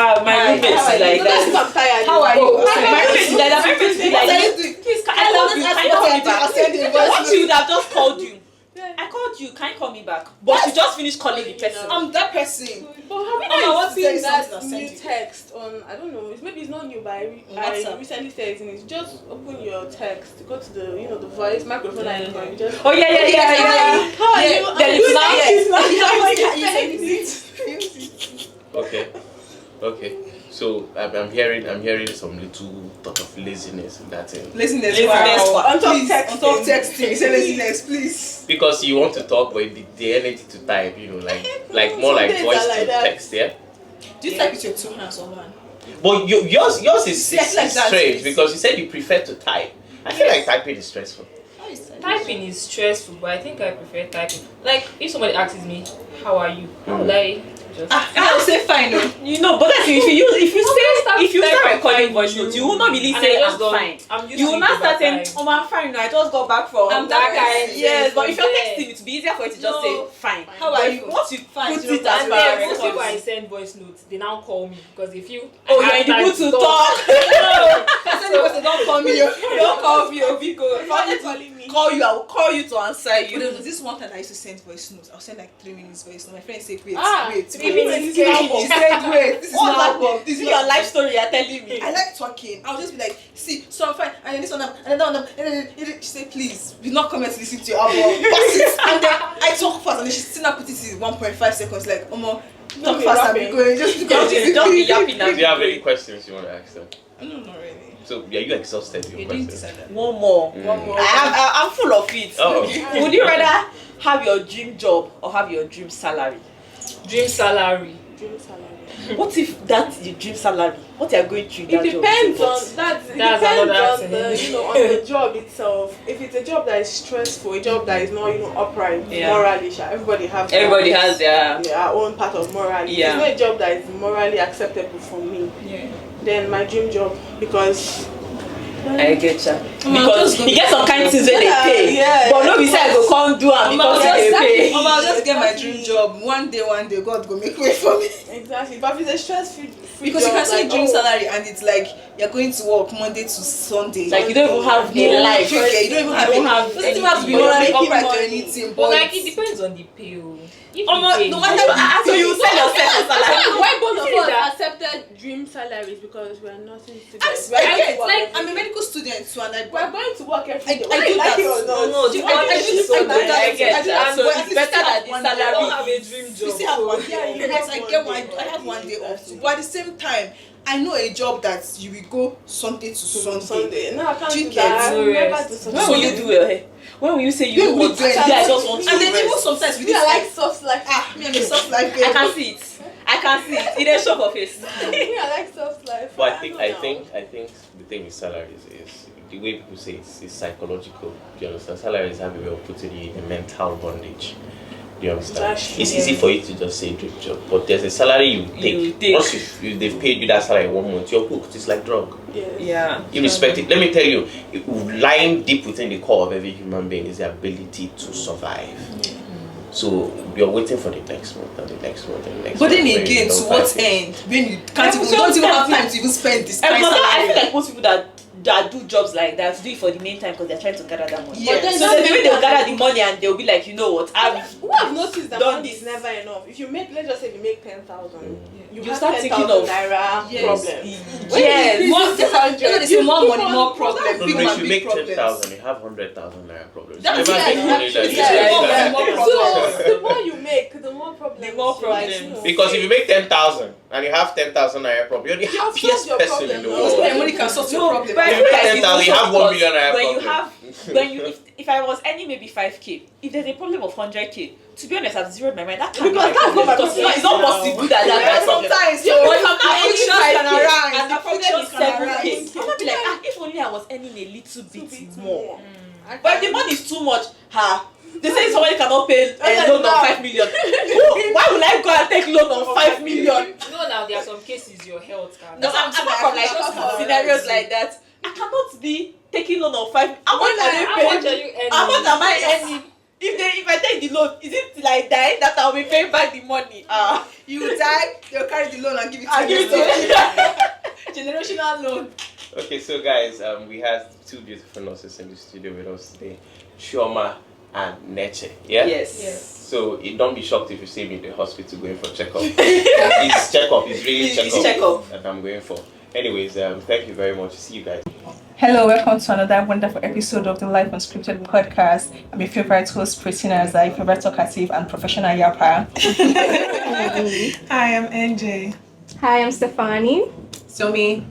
S1: roommate
S3: how are
S1: is
S3: you?
S1: like
S3: No, that's
S1: that.
S3: because I'm tired.
S2: How are you?
S1: My roommate is like that. My roommate is like
S3: What are you
S1: that.
S3: doing?
S1: Please, can I call you? Can you call me back?
S3: I'll send you a voice
S1: What
S3: note.
S1: you would have just called you. I called you. Can you call me back? But you just finished calling the person.
S3: I'm that person.
S2: But have
S3: I
S2: you
S3: want
S2: not
S3: to tell
S2: seen
S3: you
S2: that
S3: something, I'll
S2: new
S3: send you.
S2: text on, I don't know, maybe it's not new, but I
S3: WhatsApp.
S2: recently said it, and it's just open your text, go to the, the voice microphone icon, you just...
S1: Oh yeah.
S2: How are you?
S1: Then
S2: It's not
S4: Okay. So I'm hearing some little talk of laziness in that thing.
S3: Laziness.
S1: Laziness.
S3: Wow.
S2: On top
S3: Please,
S2: texting.
S3: on top texting. Say laziness, please.
S4: Because you want to talk, but the energy to type, like more like
S2: Some days
S4: voice
S2: are like
S4: to
S2: that.
S4: text, yeah.
S3: Do you type with your 2 hands or one?
S4: But yours is
S3: Yes, like that.
S4: strange because you said you prefer to type. I feel like typing is stressful.
S14: Typing is stressful, but I think I prefer typing. Like, if somebody asks me, how are you? How would I just...
S3: I'll say fine, no.
S1: but that's if you start
S14: type
S1: recording
S14: fine,
S1: voice notes, you will not really
S14: and
S1: say
S14: I just
S1: I'm
S14: don't-
S1: fine.
S14: I'm used
S1: You
S14: to
S1: will
S14: it
S1: not
S14: over
S1: start saying,
S14: time.
S1: I'm fine. I just got back from
S3: I'm
S1: that
S3: that
S1: guy.
S3: person.
S1: Yes, but if you're
S14: Yeah.
S1: texting, it will be easier for you to just
S3: No.
S1: say fine.
S3: How are you?
S1: Once you
S3: Fine,
S1: put
S3: zero
S1: it as
S14: And
S1: per
S14: then most people I
S1: recording.
S14: send voice notes, they now call me because they feel
S1: Oh,
S14: I
S1: you're
S14: have
S1: in the
S14: time
S1: mood to talk.
S3: Don't call me.
S1: Don't call me, Obiko. If I need
S2: calling me.
S1: to call you, I will call you to answer
S3: But
S1: you.
S3: there was this one time I used to send voice notes. I'll send like 3 minutes voice note. My friend said, wait.
S1: 3 minutes.
S3: She said, wait, this is
S1: What's
S3: not
S1: that? This is your life story you're telling me.
S3: I like talking. I'll just be like, see, so I'm fine, and then this one, and then that one, and then she said, please, do not come here to listen to your album. Pass it. And then I talk fast, and then she still not put it in 1.5 seconds. Like, talk
S2: be
S3: fast and be
S2: rapping.
S3: going. Just because
S1: Don't be yapping
S4: Do
S1: at
S4: you have
S1: me.
S4: any questions you want to ask them?
S3: No, not really.
S4: So are you exhausted with your
S3: You're doing
S4: questions?
S3: this and that.
S1: One more. I'm full of it.
S4: Oh.
S1: Would you rather have your dream job or have your dream salary?
S14: dream salary.
S1: What if that's your dream salary? What you are going through?
S2: It depends on that. It
S14: That's
S2: depends
S14: another
S2: on the
S14: thing.
S2: on the job itself. If it's a job that is stressful, a job that is not upright
S1: Yeah.
S2: morally, everybody has their own part of morality.
S1: Yeah.
S2: It's not a job that is morally acceptable for me.
S3: Yeah.
S2: Then my dream job, because
S1: I get ya. Because you get some kind of things where they pay,
S2: Yeah,
S1: but no be say I go come do am because they pay.
S3: I'll just get my dream job. One day, God go make way for me.
S2: Exactly, but if it's a stress-free
S3: Because
S2: job,
S3: you can say
S2: like,
S3: dream salary and it's like you're going to work Monday to Sunday.
S1: Like you don't even have a life.
S3: You don't even have any. Doesn't even have to be morally upright or anything.
S14: But like it depends on the pay. If
S3: No matter
S1: So you sell yourself as salary.
S2: Why both of
S14: See
S2: us
S14: that?
S2: accepted dream salaries? Because we are nothing to do.
S3: I'm a medical student too, and
S2: we are going to work every day.
S3: I do
S2: like
S3: that.
S2: it or not.
S1: No, the money is so good. I get that. So
S3: But
S1: it's better than the
S14: I don't
S1: salary.
S14: have a dream
S3: You
S14: job.
S3: still have one day
S2: Yeah,
S3: off.
S2: you
S3: Yes,
S2: have
S3: I
S2: one
S3: get
S2: day
S3: one. I have
S2: off.
S3: one day off too. But at the same time, I know a job that you will go Sunday to Sunday.
S2: No, I can't
S3: Do you
S2: do
S3: get
S2: that.
S14: no
S2: I never
S14: rest?
S2: do
S1: When
S2: something.
S1: will you do your hair? When will you say you
S3: When
S1: don't
S3: will
S1: want
S3: you
S1: to?
S3: do it?
S1: I just want to
S3: And then even
S1: rest.
S3: sometimes with
S2: Me,
S3: this
S2: I like soft life.
S3: me I'm a soft life
S1: I
S3: girl.
S1: can see it. I can see it. It is show for face.
S2: Me, I like soft life.
S4: But I think the thing with salaries is the way people say it's psychological. Do you understand? Salaries have a way of putting you in a mental bondage. Do you understand?
S2: That's
S4: It's
S2: true.
S4: easy for you to just say dream job, but there's a salary you take. Once they've paid you that salary 1 month, you're hooked. It's like drug.
S1: Yeah.
S4: Irrespective, let me tell you, lying deep within the core of every human being is the ability to survive. So you're waiting for the next month and the next month and the next
S3: But
S4: month.
S3: then
S4: where you
S3: again, to
S4: don't
S3: what
S4: find it.
S3: end? When you don't even have time to even spend this kind of
S1: But I feel
S3: salary.
S1: like most people that do jobs like that do it for the main time because they're trying to gather that money.
S3: Yeah.
S2: But then
S1: So
S2: don't
S1: the way
S2: make
S1: they'll
S2: that-
S1: gather the money and they'll be like, you know what,
S2: Who have noticed that
S1: done
S2: money
S1: this.
S2: is never enough? If you make, let's just say you make 10,000, you have
S1: start
S2: 10,000
S1: thinking of
S2: naira
S3: Yes.
S2: problem.
S1: Yes.
S3: More, that's more money, more problem.
S4: No,
S3: Big
S4: no,
S3: man,
S4: if you
S3: big
S4: make
S3: problems.
S4: 10,000, you have 100,000 naira problems.
S3: That's
S4: You never
S3: it,
S4: make money
S3: yeah.
S4: like
S3: Yeah.
S4: this.
S3: More
S2: So the more you make, the more problems.
S1: The more
S2: you
S1: problems.
S4: Because if you make 10,000 and you have 10,000 naira problem, you're the
S2: You have
S4: happiest
S2: solved your
S4: person in
S2: problem
S4: the
S2: now.
S3: Most
S4: world.
S3: of money can solve your problem.
S4: You have 1 million naira.
S1: When you have, if I was earning maybe 5k, if there's a problem of 100k, to be honest, I've zeroed my mind. That can't
S10: Because
S1: be
S10: that's not my
S1: because
S10: problem.
S1: it's not possible that that's my problem.
S10: Sometimes,
S1: Yeah,
S10: so
S1: but if I'm not earning
S10: afflictions
S1: 5k
S10: can arise.
S1: and the problem is
S10: Afflictions can
S1: 7k,
S10: arise.
S1: I'm gonna be like, if only I was earning a little bit more. But if the money is too much, they say somebody cannot pay a loan of 5 million. Why would I go and take loan of 5 million?
S14: No, now there are some cases your health can.
S1: No, I'm from like scenarios like that. I cannot be taking loan of 5. How much are they
S14: How
S1: paying?
S14: much are you earning?
S1: How much am I earning? If I take the loan, is it like dying that I'll be paying back the money?
S10: You will die, they'll carry the loan and give it to
S1: I'll give
S10: you.
S1: it to you. Generational loan.
S4: Okay, so guys, we have two beautiful nurses in the studio with us today, Chioma and Neche. Yeah.
S1: Yes.
S4: So don't be shocked if you see me in the hospital going for checkup. It's checkup. It's really checkup.
S1: It's checkup
S4: that I'm going for. Anyways, thank you very much. See you guys.
S3: Hello, welcome to another wonderful episode of the Life Unscripted podcast. I'm your favorite host, Pristina, as a favorite talkative and professional yapper.
S2: Hi, I'm NJ.
S15: Hi, I'm Stephanie.
S3: Somi.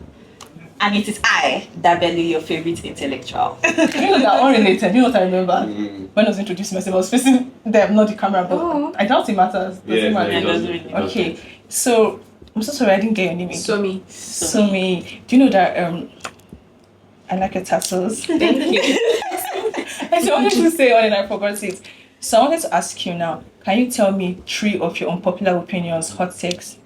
S1: And it is I, Dabeli, your favorite intellectual.
S3: You know that unrelated. You know what I remember? When I was introducing myself, I was facing them, not the camera, but I doubt it matters. Doesn't matter. Okay, so I'm so sorry I didn't get your name. Somi. Do you know that I like your tattoos?
S15: Thank you.
S3: I wanted to say one and I forgot it. So I wanted to ask you now, can you tell me 3 of your unpopular opinions, hot takes?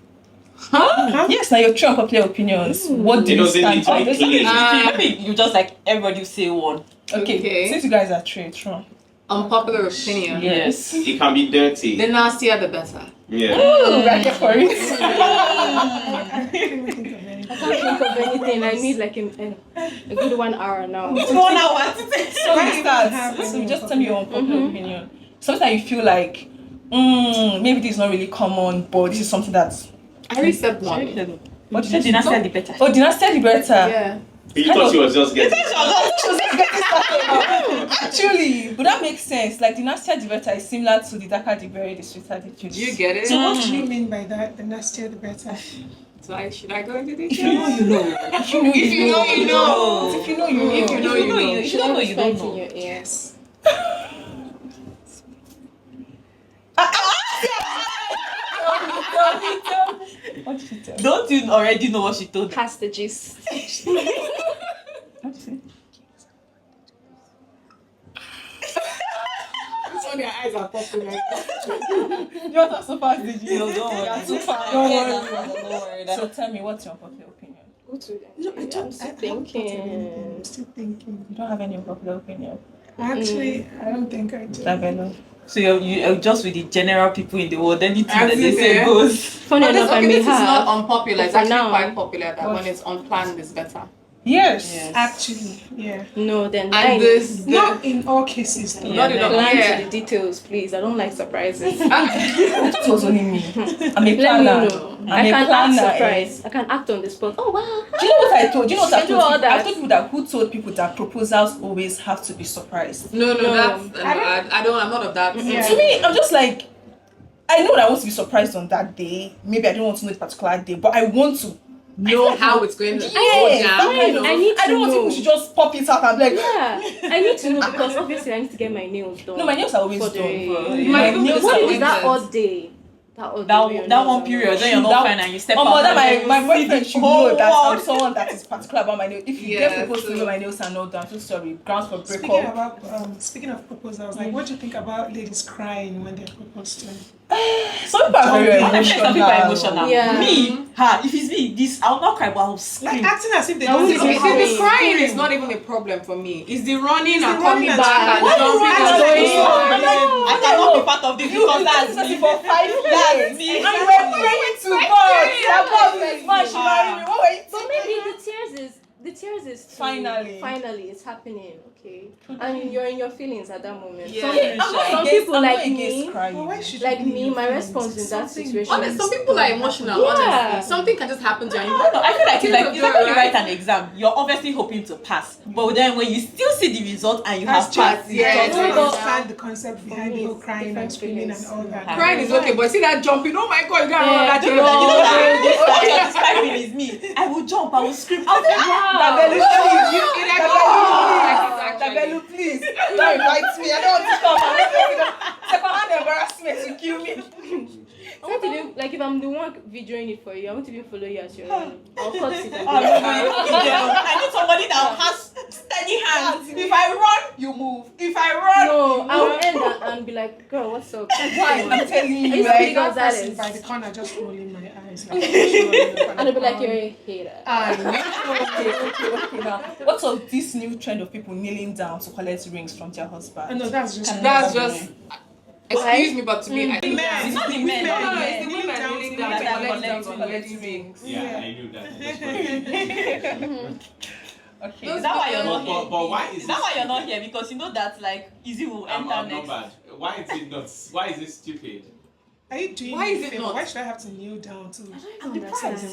S3: Huh? Yes, now your 3 unpopular opinions. What do you stand on?
S1: You just like everybody say one.
S3: Okay. Since you guys are 3, true.
S7: Unpopular opinion.
S3: Yes.
S4: It can be dirty.
S7: The nastier the better.
S4: Yeah.
S3: Ooh, right here for it.
S15: I can't think of anything. I need like a good 1 hour now.
S1: 1 hour.
S3: So just tell me your unpopular opinion. Something that you feel like, maybe this is not really common, but this is something that's...
S7: I already said one.
S3: What did you say?
S1: Did I say the better?
S3: Oh, did I say the better?
S7: Yeah.
S4: You thought she was just getting
S3: Actually, but that makes sense. Like the nastier the better is similar to the darker the berry, the sweeter the juice.
S7: You get it?
S2: So what do you mean by that? The nastier the better.
S7: So should I go into detail?
S3: If you know, you know.
S7: If you know, you know.
S3: If you know, you know.
S7: If you know, you know.
S1: If you don't know, you don't know.
S15: In your ears.
S3: What did she tell?
S1: Don't you already know what she told?
S15: Pass the gist.
S3: What did she say?
S2: All their eyes are popping like
S3: You're not so fast, did you?
S1: No, don't worry.
S3: You're too fast.
S1: Don't worry.
S3: So tell me, what's your unpopular opinion?
S15: I'm still thinking.
S2: I'm still thinking.
S3: You don't have any unpopular opinion?
S2: Actually, I don't think I do.
S3: Dabelo.
S1: So you're just with the general people in the world, anything that they say goes.
S15: Funny enough, I may
S7: this is not
S15: have.
S7: unpopular. It's
S15: But
S7: actually
S15: now-
S7: quite popular that when it's unplanned, it's better.
S3: Yes.
S2: Actually, yeah.
S15: No, then
S7: And this,
S2: Not in all cases, though.
S7: not in all.
S15: plan
S7: Yeah.
S15: to the details, please. I don't like surprises.
S3: It was only me. I'm a
S15: Let me
S3: planner.
S15: know.
S3: I'm
S15: I
S3: a
S15: can
S3: planner,
S15: act surprise. I can act on the spot. Oh wow.
S3: Do you know what I told? Do you know what I
S15: You do
S3: told
S15: all
S3: people? I
S15: that.
S3: told people that who told people that proposals always have to be surprised.
S7: No,
S15: No.
S7: that's I don't. I'm not of that.
S3: To me, I'm just like, I know that I want to be surprised on that day. Maybe I don't want to know the particular day, but I want to
S7: know how it's going to go
S3: Yeah,
S7: down.
S3: kind of.
S15: I need
S3: I don't
S15: to
S3: want
S15: know.
S3: people to just pop it out and be like,
S15: Yeah, I need to know because obviously I need to get my nails done.
S3: no, my nails are always
S15: For
S3: done.
S15: the-
S3: Bro.
S7: My
S3: My
S7: nails
S3: nails
S15: What
S3: are
S15: if
S3: always
S15: it's that
S3: done.
S15: odd day? That odd day where your
S1: That
S15: nails
S1: one
S15: are
S1: period,
S15: not-
S1: then you're not fine and you step
S3: Oh,
S1: out.
S3: mother,
S1: and
S3: my
S1: then you
S3: boyfriend
S1: see
S3: should
S1: the whole
S3: know that I'm
S1: world.
S3: someone that is particular about my nails. If you
S7: Yeah,
S3: get proposed to
S7: true.
S3: me, my nails are not done. I'm so sorry. Grounds for
S2: Speaking
S3: breakup.
S2: about speaking of proposals, like what do you think about ladies crying when they're proposed to?
S3: Some people are very emotional.
S1: Some people are emotional.
S15: Yeah.
S1: Me, if it's me, this I'll not cry, but I'll scream.
S2: Like acting as if they
S15: I
S2: don't
S15: won't
S2: see
S15: even
S2: how
S7: The
S2: it's
S7: crying
S2: scream.
S7: is not even a problem for me. It's the running
S2: It's
S7: and
S2: the
S7: coming
S2: running and
S7: back and
S2: screaming.
S7: jumping
S2: Why
S7: and
S2: do you
S7: going
S2: run?
S7: on.
S1: I cannot be part of this because that's me.
S3: for 5 years.
S1: me.
S3: And we're praying to God. That God will smash marry me. What were you
S15: But maybe the tears is to-
S3: Finally.
S15: it's happening. Okay, and you're in your feelings at that moment.
S1: Yeah.
S15: Some people
S3: I'm not
S15: like
S3: against
S15: me.
S3: crying.
S2: But why should
S15: Like
S2: you be
S15: me,
S2: in
S15: my
S2: your
S15: response
S2: feelings?
S15: in that
S2: Something
S15: situation
S7: Honest, some people are emotional.
S15: Yeah.
S7: Honestly, something can just happen to you. And
S1: No, I feel like it's like
S7: Things
S1: when
S7: will
S1: you
S7: go
S1: write
S7: right.
S1: an exam, you're obviously hoping to pass. But then when you still see the result and you
S2: That's
S1: have
S2: true.
S1: passed,
S2: Yeah,
S1: it's
S2: I
S1: just
S2: don't
S15: no,
S2: understand the concept behind
S15: me,
S2: people
S15: it's
S2: crying and
S15: different
S2: screaming and
S15: feelings.
S2: all that.
S7: Crying is okay, but see that jumping. Oh my God, you gotta run that
S1: You know that
S7: jumping.
S1: this what you're describing is me. I will jump, I will scream. I'll be like, Tabelu, please.
S3: Tabelu,
S1: please. Don't invite me. I don't want to come. Second-hand embarrassment to kill me.
S15: I want to do, like, if I'm the one videoing it for you, I want to even follow you as your own. I'll cut it and
S1: I need somebody that has steady hands. If I run, you move. If I run,
S15: no, I'll end and be like, girl, what's up?
S1: Why? I'm telling you,
S15: It's
S2: Like,
S15: because that
S2: person
S15: is.
S2: by the corner just rolling my eyes. Like,
S15: And I'll be like, you're a hater.
S1: okay. Now, what's of this new trend of people kneeling down to collect rings from their husband?
S2: No, that's just.
S7: Excuse me, but to me, I think
S1: It's not the men.
S7: no, it's the women kneeling down to collect rings.
S13: Yeah, I knew that.
S1: Okay,
S7: Those
S1: is that why you're not here?
S13: But why is
S1: Is that why you're not here? Because you know that like Izzy will enter
S13: I'm
S1: next.
S13: not bad. Why is it not? Why is it stupid?
S2: Are you doing
S7: Why is it
S2: anything?
S7: not?
S2: Why should I have to kneel down to?
S1: I'm the prize.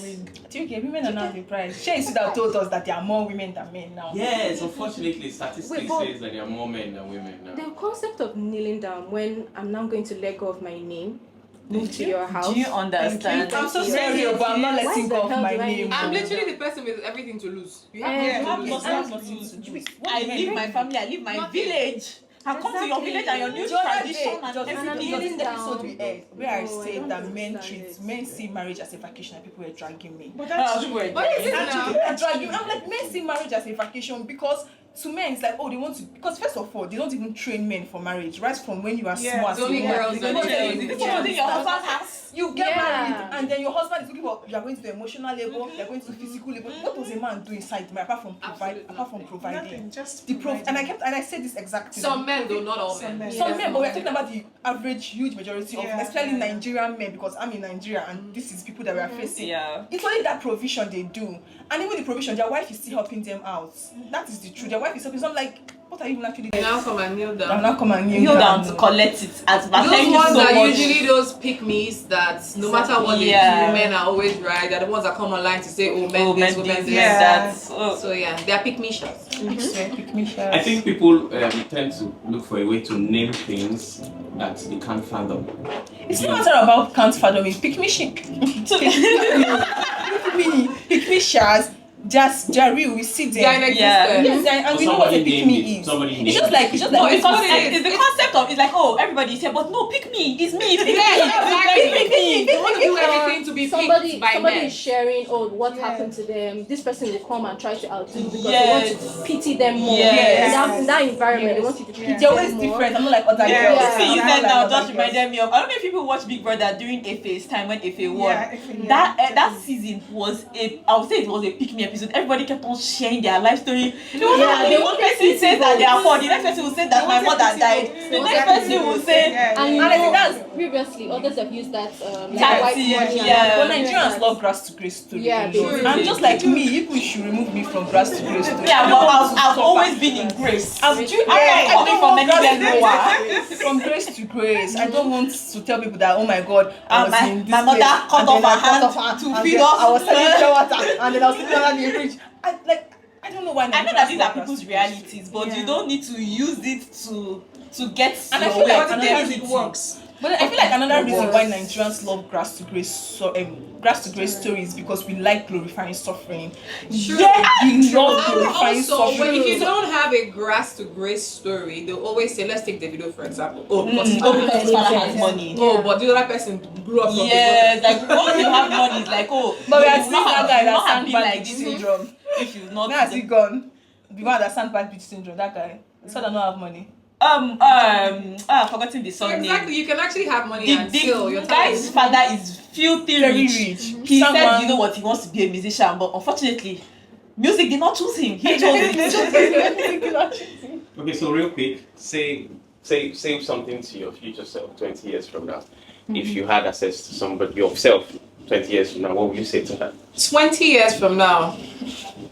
S1: Okay, women are not the prize. She used to have told us that there are more women than men now.
S13: Yes, unfortunately, statistics
S15: Wait, but-
S13: says that there are more men than women now.
S15: The concept of kneeling down when I'm now going to let go of my name, move to your house.
S1: Do you understand?
S15: I'm so sorry,
S1: but I'm not letting go of my name.
S7: I'm literally the person with everything to lose. You have
S1: You
S7: nothing
S1: have
S7: to lose.
S1: nothing to lose. I leave my family, I leave my village. I come to your village and your new tradition and everything.
S15: kneeling
S1: This episode we
S15: down.
S1: aired where I
S15: No, I
S1: said
S15: don't
S1: that men
S15: understand
S1: men see marriage as a vacation and people were dragging me.
S2: But that's
S1: people were
S7: What is it now?
S1: dragging me. I'm like, men see marriage as a vacation because to men it's like, oh, they want to, because first of all, they don't even train men for marriage right from when you are
S2: Yeah,
S1: small.
S7: it's only girls that train.
S1: This is something your husband has. You get
S15: Yeah.
S1: married and then your husband is looking for, you are going to the emotional labor, you are going to physical labor. What does a man do inside me apart from providing?
S2: nothing. Just
S1: And I said this exactly.
S7: Some men, though, not all
S2: Some
S7: men.
S2: men.
S1: Some men, but we're talking about the average, huge majority of,
S2: Yeah.
S1: especially Nigerian men, because I'm in Nigeria and this is people that we are facing.
S10: Yeah.
S1: It's only that provision they do. And even the provision, their wife is still helping them out. That is the truth. Their wife is helping. So I'm like, what are you even actually doing?
S7: Now come and kneel
S1: I'll
S7: down.
S1: now come and kneel
S10: Kneel
S1: down.
S10: down to collect it as
S7: Those
S10: thank you
S7: ones
S10: so
S7: are
S10: much.
S7: usually those pick-me's that no matter what they
S10: Yeah.
S7: do, men are always right. They're the ones that come online to say, oh, men
S10: Oh,
S7: this,
S10: men
S7: women
S10: this,
S7: this.
S10: yeah.
S1: that.
S7: So yeah, they are pick-me shots.
S13: I think people tend to look for a way to name things that they can't fathom.
S1: It's not a matter about can't fathom it. Pick me shaz. Just Jari, we see them.
S7: They are in existence.
S1: Yes, and we know what a pick me is. It's just like
S10: no,
S1: because
S10: it's the concept of it's like, oh, everybody is here, but no, pick me, it's me. Pick me.
S7: Exactly.
S10: Pick me.
S7: They want to do everything to be
S15: Somebody
S7: picked by men.
S15: is sharing, oh, what happened to them. This person will come and try to outdo because
S1: Yes.
S15: they want to pity them more.
S1: Yes.
S15: In that environment, they want you to pity
S1: they're always
S15: them more.
S1: different. I'm not like other
S2: Yeah.
S1: girls.
S15: Yeah.
S10: See, you
S1: I'm
S10: said
S1: not like
S10: now
S1: other
S10: just
S1: girls.
S10: reminded me of. I don't know if people watch Big Brother during Efe's time when Efe won.
S2: Yeah, Efe, yeah.
S10: That season was I would say it was a pick me episode. Everybody kept on sharing their life story.
S15: Yeah,
S10: The
S15: they
S10: one
S15: wanted
S10: person says that they are poor. The next person will say that my mother died. The next person will say.
S15: And you
S1: And I think
S15: know,
S1: that's
S15: previously others have used that
S10: Yeah,
S15: white
S10: yeah,
S15: money.
S10: yeah.
S1: but Nigerians love grass to grace story.
S15: Yeah, they do.
S1: I'm just like me. People should remove me from grass to grace story.
S10: Yeah,
S1: I
S10: but
S1: don't want to
S10: I've
S1: suffer.
S10: always been in grace.
S1: I'm
S10: coming from many
S1: from grace to grace. I don't want to tell people that, oh my God, I was in this
S10: my mother
S1: place,
S10: cut
S1: and
S10: off
S1: then I
S10: her hand
S1: cut off her
S10: to
S1: and
S10: feed
S1: then
S10: us.
S1: I was selling pure water and then I was sitting under the bridge. I don't know why.
S10: I know that these are people's realities, but you don't need to use it to get
S1: And I
S10: your
S1: feel
S10: way.
S1: like
S2: But
S1: another
S2: it works.
S1: But I feel like another reason why Nigerians love grass to grace stories because we like glorifying suffering. Yeah, we love
S7: And
S1: glorifying
S7: also,
S1: suffering.
S7: if you don't have a grass to grace story, they'll always say, let's take the video for example. Oh, because his
S10: father has money.
S7: Oh, but the other person grew up from
S10: Yes, like once you have money, it's like, oh,
S1: But we are
S10: you
S1: seeing
S10: will not
S1: that guy
S10: have
S1: that
S10: been
S1: sandbag
S10: like
S1: beach
S10: this
S1: syndrome.
S10: if you not.
S1: Now has he gone? The one that sandbag beach syndrome, that guy. He said I don't have money.
S10: I've forgotten the
S7: So
S10: song
S7: exactly,
S10: name.
S7: you can actually have money and still
S10: The
S7: your
S10: guy's father is filthy
S1: Very
S10: rich.
S1: rich.
S10: He
S1: Someone-
S10: said, you know what, he wants to be a musician, but unfortunately, music did not choose him. He chose it.
S13: Okay, so real quick, say something to your future self 20 years from now. If you had access to somebody yourself 20 years from now, what would you say to her?
S7: 20 years from now,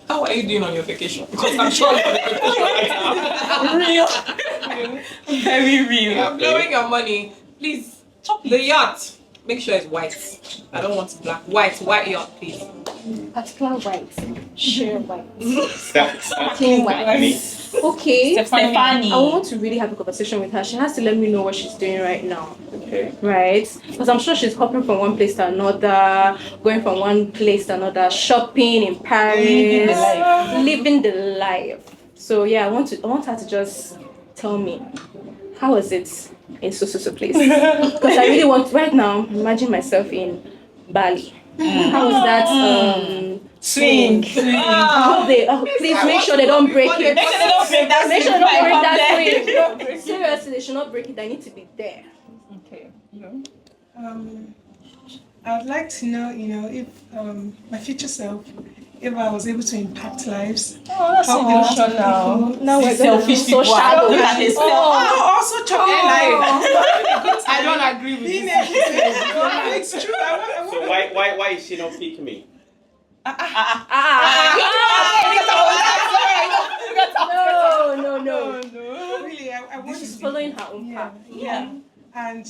S7: how are you doing on your vacation? Because I'm sure you're on vacation right now.
S10: Real. Very real.
S7: You're blowing your money. Please, the yacht. make sure it's white. I don't want black. White yarn, please.
S15: Particular white. Sheer white.
S4: Stephanie.
S15: White. Okay.
S14: Stephanie.
S15: I want to really have a conversation with her. She has to let me know what she's doing right now.
S4: Okay.
S15: Right? Because I'm sure she's hopping from one place to another, going from one place to another, shopping in Paris, living the life. So yeah, I want her to just tell me, how is it in so place? Because I really want right now. Imagine myself in Bali. How's that swing? I hope they please make sure they don't break it.
S14: Make sure they don't break that
S15: Make
S14: swing.
S15: sure they don't break that swing. Seriously, they should not break it. I need to be there.
S14: Okay.
S16: I would like to know, if my future self, if I was able to impact lives.
S14: Oh, that's emotional.
S15: Now we're
S14: selfish people.
S15: shadow.
S16: Also chocolate life.
S7: I don't agree with
S16: Being
S7: this.
S16: able to, it's true. I want
S4: So why is she not picking me?
S15: No.
S16: really, I want
S15: She's
S16: to
S15: following her own path.
S16: Yeah. And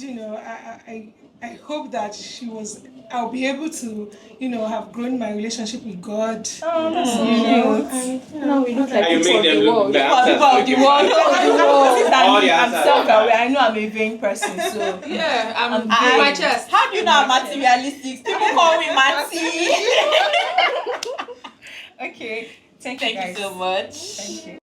S16: I hope that I'll be able to, have grown my relationship with God.
S14: Oh, that's so
S16: cute.
S15: Now we look like
S4: And you
S15: people
S4: make
S15: of
S4: them
S15: the
S4: look
S15: world.
S4: better.
S14: People of the world.
S4: All the
S14: I'm
S4: answers.
S14: self-aware. I know I'm a vain person, so
S7: Yeah, I'm in my chest.
S14: How do you know I'm materialistic? People call me Matty. Okay, thank you so much.
S16: Thank you.